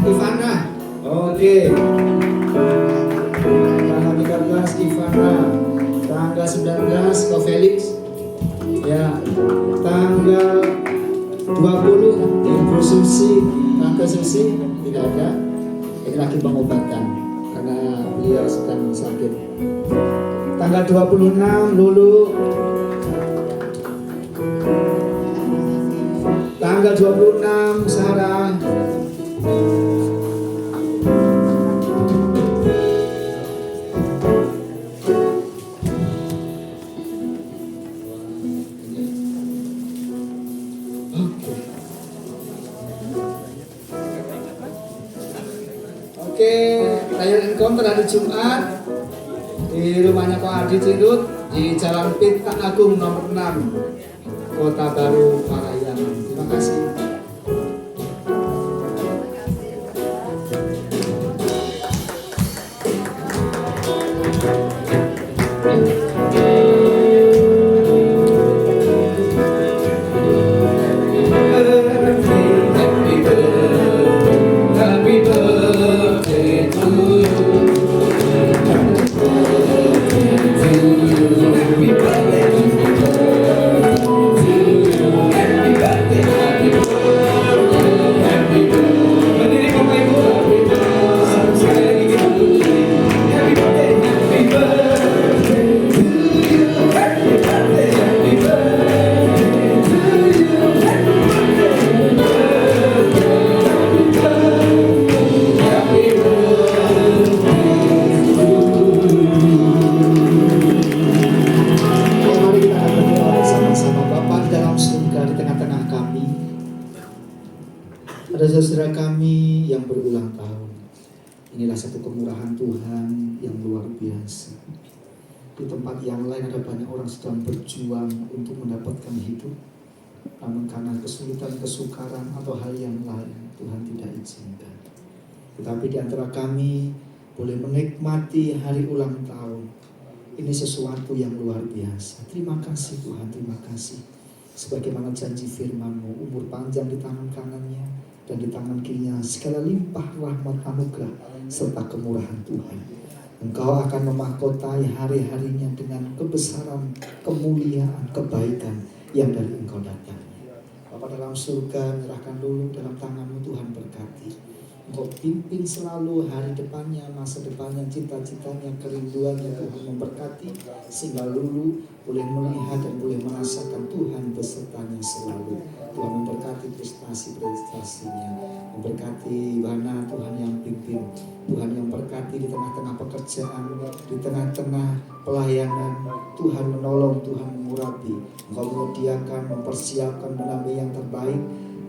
Ivana. Oke. Tanggal 13 Ivana. Tanggal 19 Ko Felix. Ya. Tanggal 20 Ibu Susi. Tante Susi tidak ada. Ini lagi pengobatan karena beliau sedang sakit. Tanggal 26 Lulu. Tanggal 26 Sarah. Prayer encounter hari Jumat di rumahnya Pak Adi Cirut di Jalan Pintan Agung nomor 6 Kota Baru Parayangan. Terima kasih. Happy birthday. saudara-saudara kami yang berulang tahun, inilah satu kemurahan Tuhan yang luar biasa. Di tempat yang lain ada banyak orang sedang berjuang untuk mendapatkan hidup, namun karena kesulitan, kesukaran atau hal yang lain, Tuhan tidak izinkan. Tetapi di antara kami boleh menikmati hari ulang tahun. Ini sesuatu yang luar biasa. Terima kasih Tuhan, terima kasih. Sebagaimana janji firman-Mu, umur panjang di tangan kanannya dan di tangan kirinya segala limpah rahmat anugerah serta kemurahan Tuhan. Engkau akan memahkotai hari-harinya dengan kebesaran, kemuliaan, kebaikan yang dari Engkau datangnya. Bapa dalam surga, menyerahkan dulu dalam tangan-Mu, Tuhan berkati. Engkau pimpin selalu hari depannya, masa depannya, cita-citanya, kerinduannya. Tuhan memberkati sehingga Lulu boleh melihat dan boleh merasakan Tuhan besertanya selalu. Tuhan memberkati prestasi-prestasinya, memberkati Bana, Tuhan yang pimpin, Tuhan yang berkati di tengah-tengah pekerjaan, di tengah-tengah pelayanan. Tuhan menolong, Tuhan mengurapi. Engkau menyediakan, mempersiapkan menambah yang terbaik.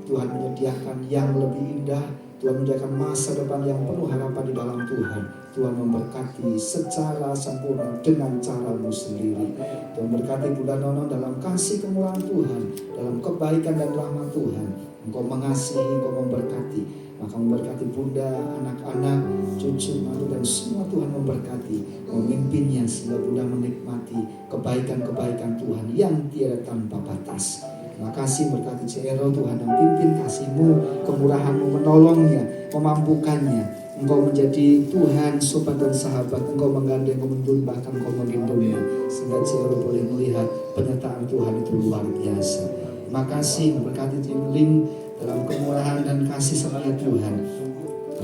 Tuhan menyediakan yang lebih indah. Tuhan menyediakan masa depan yang penuh harapan di dalam Tuhan. Tuhan memberkati secara sempurna dengan cara-Mu sendiri. Tuhan memberkati Bunda Nono dalam kasih kemurahan Tuhan, dalam kebaikan dan rahmat Tuhan. Engkau mengasihi, Engkau memberkati. Maka memberkati Bunda, anak-anak, cucu, mantu, dan semua Tuhan memberkati, memimpinnya sehingga Bunda menikmati kebaikan-kebaikan Tuhan yang tiada tanpa batas. Terima kasih berkati Cero, Tuhan yang pimpin, kasih-Mu, kemurahan-Mu menolongnya, memampukannya. Engkau menjadi Tuhan, sobat dan sahabat. Engkau menggandeng, menuntun, bahkan Engkau melindunginya. Sehingga Cero boleh melihat penyertaan Tuhan itu luar biasa. Terima kasih berkati Timling dalam kemurahan dan kasih serta Tuhan.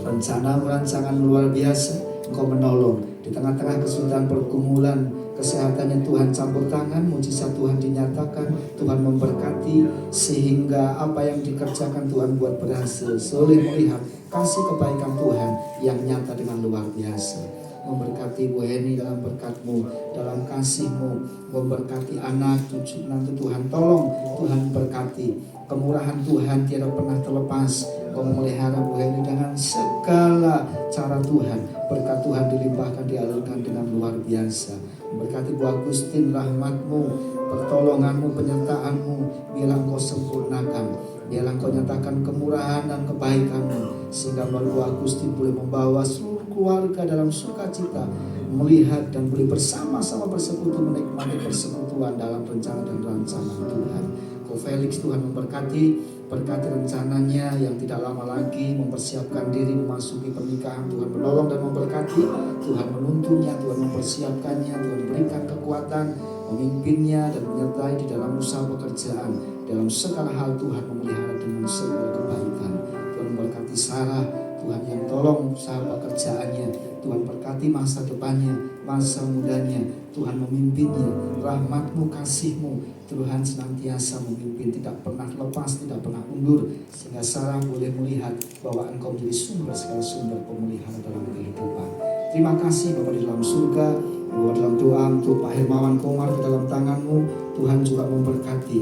Rencana rancangan luar biasa. Engkau menolong di tengah-tengah kesulitan pergumulan. Kesehatannya Tuhan campur tangan, mujizat Tuhan dinyatakan, Tuhan memberkati sehingga apa yang dikerjakan Tuhan buat berhasil. Soleh melihat kasih kebaikan Tuhan yang nyata dengan luar biasa. Memberkati Bu Heni dalam berkat-Mu, dalam kasih-Mu, memberkati anak, cucu, nanti Tuhan tolong, Tuhan berkati. Kemurahan Tuhan tiada pernah terlepas. Kau memelihara Bu Heni dengan segala cara Tuhan. Berkat Tuhan dilimpahkan, dialirkan dengan luar biasa. Memberkati Bu Agustin, rahmat-Mu, pertolongan-Mu, penyertaan-Mu, biarlah Engkau sempurnakan. Biarlah Engkau nyatakan kemurahan dan kebaikan-Mu, sehingga melalui Bu Agustin boleh membawa seluruh keluarga dalam sukacita, melihat dan boleh bersama-sama bersekutu, menikmati persekutuan dalam rencana dan rancangan Tuhan. Ko Felix, Tuhan memberkati, berkati rencananya yang tidak lama lagi mempersiapkan diri memasuki pernikahan. Tuhan menolong dan memberkati, Tuhan menuntunnya, Tuhan mempersiapkannya, Tuhan berikan kekuatan, memimpinnya dan menyertai di dalam usaha pekerjaan. Dalam segala hal Tuhan memelihara dengan segala kebaikan. Tuhan memberkati Sarah, Tuhan yang tolong usaha pekerjaannya. Tuhan berkati masa depannya, masa mudanya. Tuhan memimpinnya, rahmat-Mu, kasih-Mu, Tuhan senantiasa memimpin, tidak pernah lepas, tidak pernah undur. Sehingga Sarah boleh melihat bahwa Engkau menjadi sumber segala sumber pemulihan dalam kehidupan. Terima kasih Bapa di dalam surga. Bahwa dalam doa untuk Pak Hermawan Komar di dalam tangan-Mu, Tuhan juga memberkati.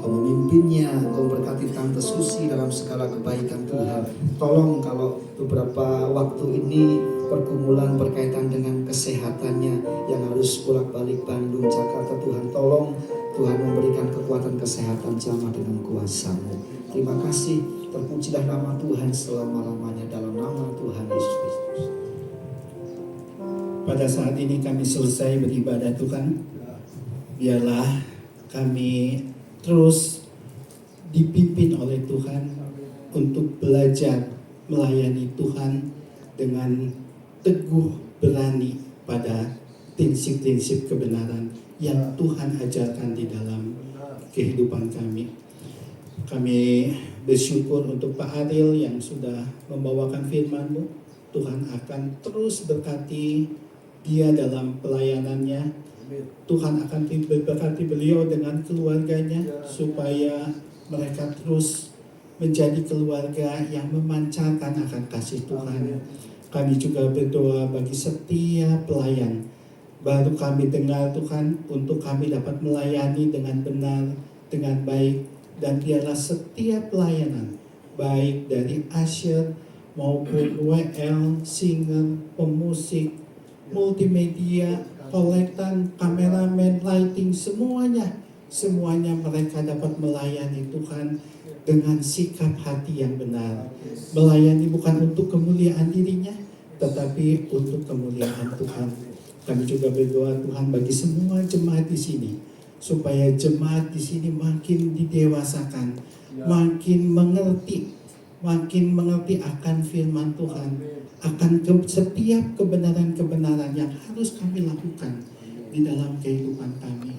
Engkau memimpinnya, Engkau berkati Tante Susi dalam segala kebaikan Tuhan. Tolong kalau beberapa waktu ini pergumulan berkaitan dengan kesehatannya yang harus bolak-balik Bandung, Jakarta, Tuhan tolong, Tuhan memberikan kekuatan kesehatan jamah dengan kuasa-Mu. Terima kasih, terpujilah nama Tuhan selama-lamanya dalam nama Tuhan Yesus Kristus. Pada saat ini kami selesai beribadah Tuhan, biarlah kami terus dipimpin oleh Tuhan untuk belajar melayani Tuhan dengan teguh berani pada prinsip-prinsip kebenaran yang Tuhan ajarkan di dalam kehidupan kami. Kami bersyukur untuk Pak Ariel yang sudah membawakan firman-Mu. Tuhan akan terus berkati dia dalam pelayanannya. Tuhan akan berkati beliau dengan keluarganya supaya mereka terus menjadi keluarga yang memancarkan akan kasih Tuhan. Kami juga berdoa bagi setiap pelayan. Baru kami dengar Tuhan untuk kami dapat melayani dengan benar, dengan baik. Dan biarlah setiap pelayanan, baik dari usher maupun WL, singer, pemusik, multimedia, kolektan, kameramen, lighting, semuanya mereka dapat melayani Tuhan dengan sikap hati yang benar. Melayani bukan untuk kemuliaan dirinya, tetapi untuk kemuliaan Tuhan. Kami juga berdoa Tuhan bagi semua jemaat di sini, supaya jemaat di sini makin didewasakan, makin mengerti akan firman Tuhan, akan setiap kebenaran-kebenaran yang harus kami lakukan di dalam kehidupan kami.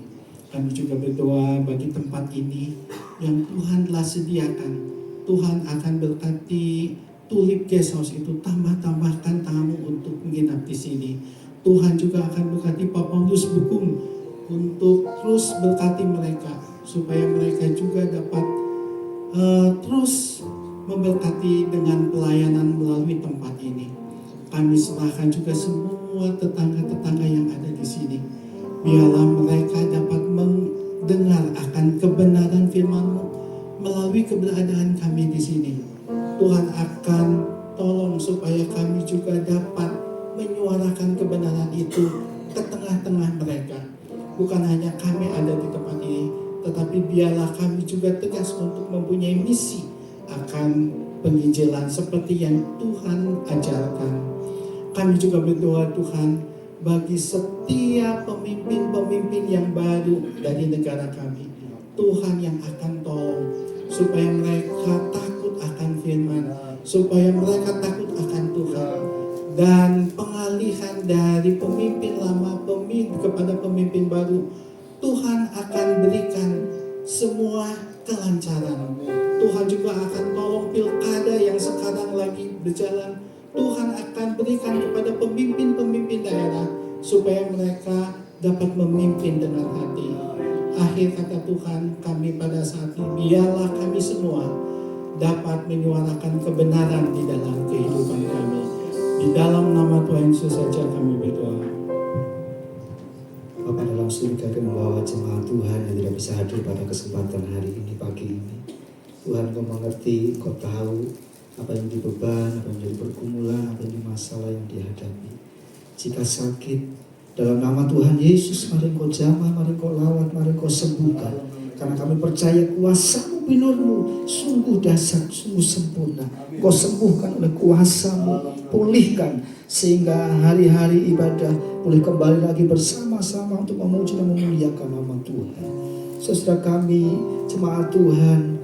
Kami juga berdoa bagi tempat ini yang Tuhan telah sediakan. Tuhan akan berkati Tulip Guest House itu, tambahkan tamu untuk menginap di sini. Tuhan juga akan berkati Pak Paulus Bukung untuk terus berkati mereka, supaya mereka juga dapat terus memberkati dengan pelayanan melalui tempat ini. Kami serahkan juga semua tetangga-tetangga yang ada di sini. Biarlah mereka dapat mendengar akan kebenaran firman-Mu melalui keberadaan kami di sini. Tuhan akan tolong supaya kami juga dapat menyuarakan kebenaran itu ke tengah-tengah mereka. Bukan hanya kami ada di tempat ini, tetapi biarlah kami juga tegas untuk mempunyai misi akan penginjilan seperti yang Tuhan ajarkan. Kami juga berdoa Tuhan bagi setiap pemimpin-pemimpin yang baru dari negara kami. Tuhan yang akan tolong supaya mereka takut akan firman, supaya mereka takut akan Tuhan, dan pengalihan dari pemimpin lama kepada pemimpin baru. Tuhan akan berikan semua kelancaran. Tuhan juga akan tolong pilkada yang sekarang lagi berjalan. Tuhan akan berikan kepada pemimpin-pemimpin daerah supaya mereka dapat memimpin dengan hati. Akhir kata Tuhan, kami pada saat ini, biarlah kami semua dapat menyuarakan kebenaran di dalam kehidupan kami. Di dalam nama Tuhan Yesus saja kami berdoa. Bapa dalam surga, kami membawa jemaat Tuhan yang tidak bisa hadir pada kesempatan hari ini, pagi ini. Tuhan, Kau mengerti, Kau tahu apa yang menjadi beban, apa yang menjadi pergumulan, apa yang menjadi masalah yang dihadapi. Jika sakit, dalam nama Tuhan Yesus, mari Kau jamah, mari Kau lawat, mari Kau sembuhkan. Karena kami percaya kuasa-Mu, binur-Mu sungguh dahsyat, sungguh sempurna. Kau sembuhkan oleh kuasa-Mu, pulihkan sehingga hari-hari ibadah boleh kembali lagi bersama-sama untuk memuji dan memuliakan nama Tuhan. Saudara kami, jemaat Tuhan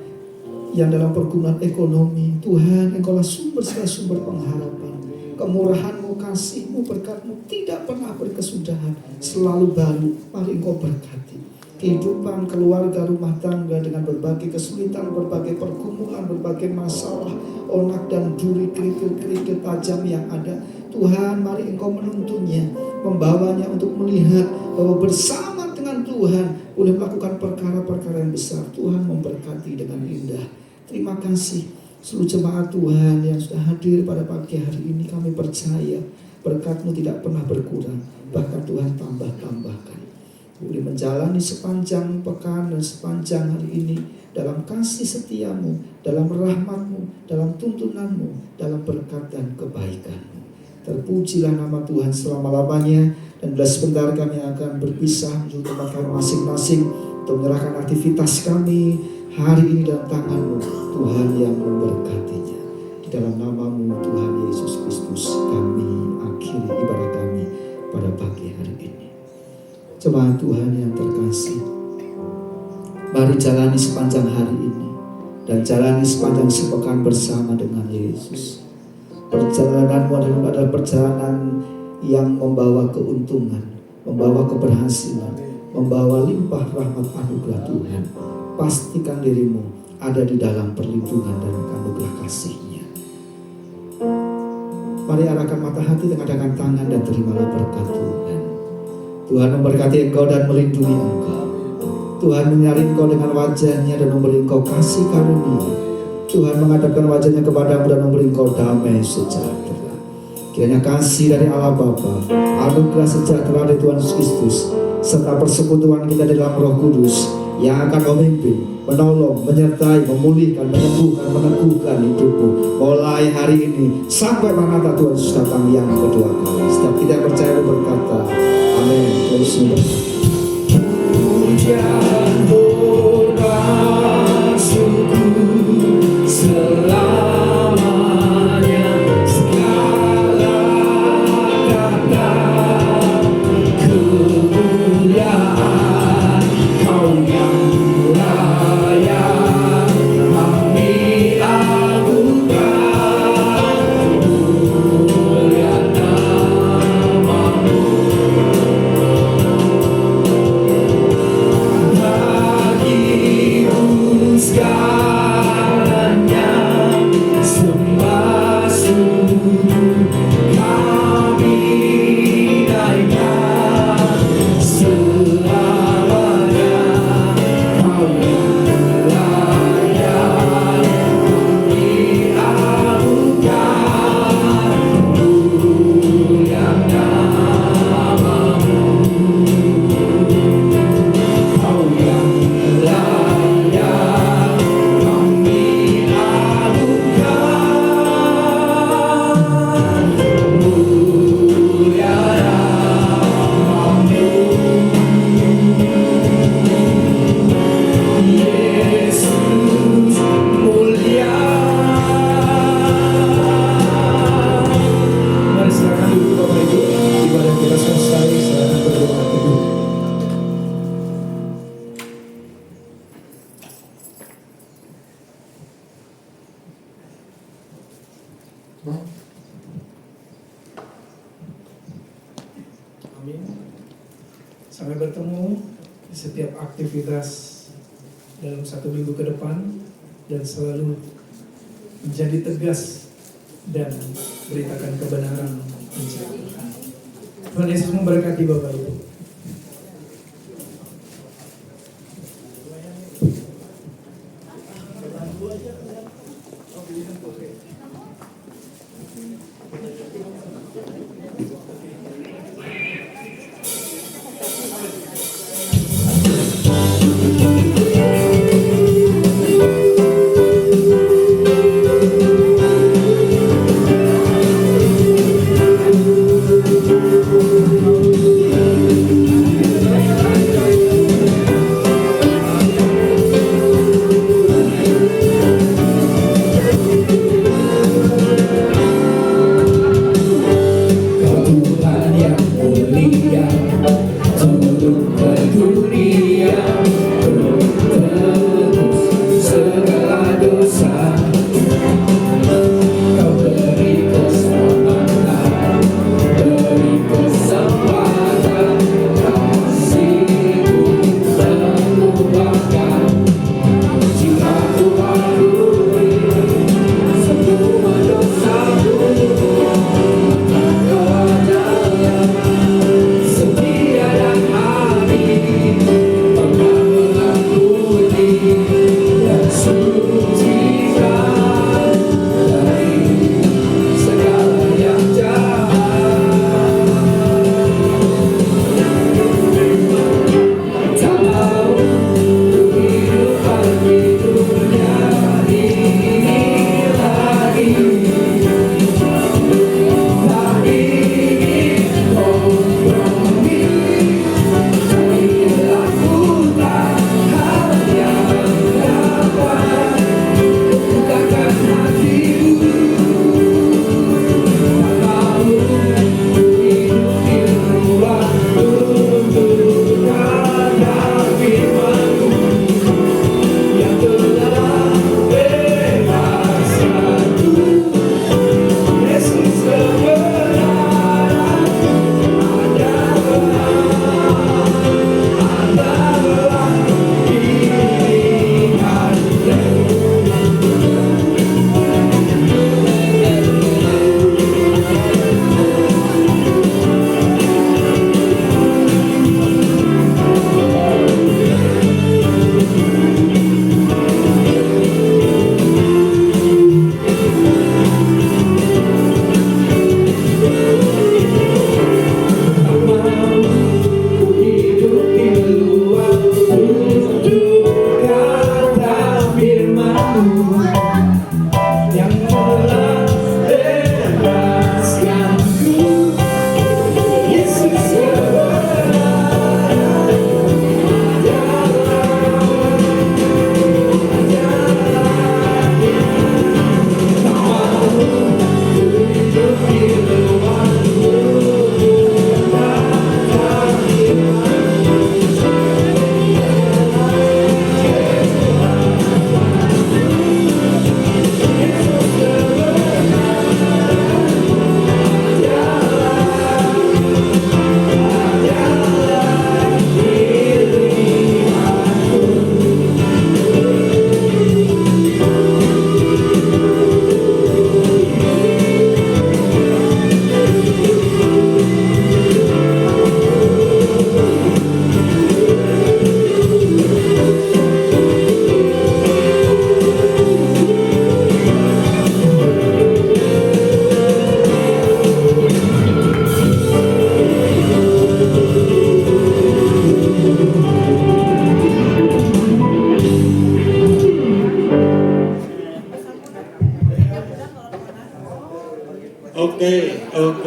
yang dalam pergumulan ekonomi, Tuhan, Engkaulah sumber segala sumber pengharapan. Kemurahan-Mu, kasih-Mu, berkat-Mu tidak pernah berkesudahan, selalu baru. Mari Engkau berkati kehidupan keluarga, rumah tangga dengan berbagai kesulitan, berbagai pergumulan, berbagai masalah, onak dan duri, kerikil-kerikil tajam yang ada. Tuhan, mari Engkau menuntunnya, membawanya untuk melihat bahwa bersama dengan Tuhan boleh melakukan perkara-perkara yang besar. Tuhan memberkati dengan indah. Terima kasih seluruh jemaat Tuhan yang sudah hadir pada pagi hari ini. Kami percaya berkat-Mu tidak pernah berkurang, bahkan Tuhan tambah-tambahkan. Boleh menjalani sepanjang pekan dan sepanjang hari ini dalam kasih setia-Mu, dalam rahmat-Mu, dalam tuntunan-Mu, dalam berkat dan kebaikan-Mu. Terpujilah nama Tuhan selama-lamanya. Dan bila sebentar kami akan berpisah menuju tempat kami masing-masing untuk menyerahkan aktivitas kami hari ini dalam tangan-Mu, Tuhan yang memberkatinya. Di dalam nama-Mu Tuhan Yesus Kristus kami akhiri ibadah kami pada pagi hari ini. Jemaat Tuhan yang terkasih, mari jalani sepanjang hari ini dan jalani sepanjang sepekan bersama dengan Yesus. Perjalananmu adalah perjalanan yang membawa keuntungan, membawa keberhasilan, membawa limpah rahmat anugerah Tuhan. Pastikan dirimu ada di dalam perlindungan dan anugerah kasih-Nya. Mari arahkan mata hati, tengahkan tangan dan terimalah berkat Tuhan. Tuhan memberkati engkau dan melindungi engkau. Tuhan menyari engkau dengan wajah-Nya dan memberi engkau kasih karunia. Tuhan menghadapkan wajah-Nya kepadamu dan memberi engkau damai sejahtera. Kiranya kasih dari Allah Bapa, anugerah sejahtera dari Tuhan Yesus Kristus, serta persekutuan kita dalam Roh Kudus yang akan memimpin, menolong, menyertai, memulihkan, menyembuhkan, meneguhkan hidupmu mulai hari ini sampai Maranatha Tuhan Yesus datang yang kedua kali. Setiap kita yang percaya berkata amin. Pujian hormat syukur selamanya, segala kata kemuliaan Kau yang layak kami agungkan, kemuliaan namamu. Bagimu segalanya sembah syukur kami naikkan selamanya. Kau yang layak kami agungkan, kemuliaan namamu. Kau yang layak kami agungkan, kemuliaan namamu. Yesus mulia. Mari silakan duduk Bapak Ibu, ibadah kita selesai, silakan berdoa teduh. Amin. Sampai bertemu di setiap aktivitas dalam 1 minggu ke depan, dan selalu menjadi tegas dan beritakan kebenaran Injil. Tuhan Yesus memberkati Bapak Ibu. Kau Tuhan yang mulia, turun ke dunia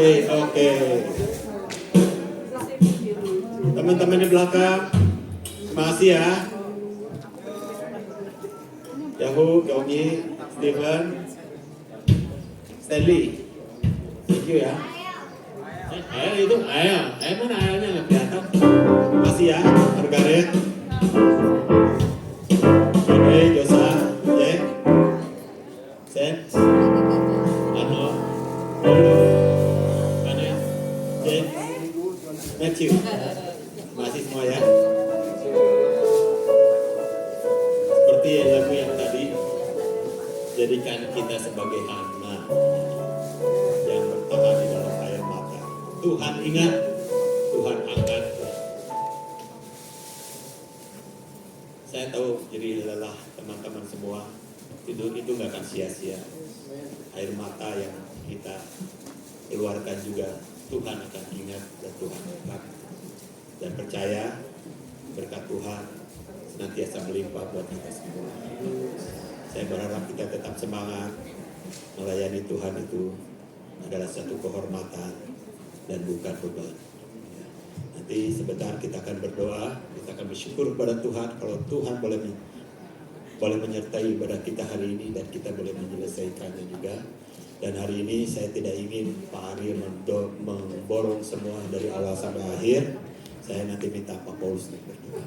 Oke. Teman-teman di belakang, terima kasih ya. Yahoo, Yogi, Steven, Stanley. Thank you ya. Itu ayah mana ayahnya nggak kelihatan. Terima kasih ya, Margaret. Oke, Josa, Jack, Sen, Ano, mana ya? Jack, Matthew. Terima kasih semua ya. Seperti lagu yang tadi, jadikan kita sebagai Hana yang bertahan di dalam air mata. Tuhan ingat, Tuhan angkat. Saya tahu jadi lelah teman-teman semua, itu nggak akan sia-sia. Air mata yang kita keluarkan juga Tuhan akan ingat dan Tuhan angkat. Dan percaya berkat Tuhan senantiasa melimpah buat kita semua. Saya berharap kita tetap semangat. Melayani Tuhan itu adalah satu kehormatan dan bukan beban. Nanti sebentar kita akan berdoa, kita akan bersyukur kepada Tuhan kalau Tuhan boleh menyertai ibadah kita hari ini dan kita boleh menyelesaikannya juga. Dan hari ini saya tidak ingin Pak Ari memborong semua dari awal sampai akhir. Saya nanti minta Pak Paulus untuk berdoa.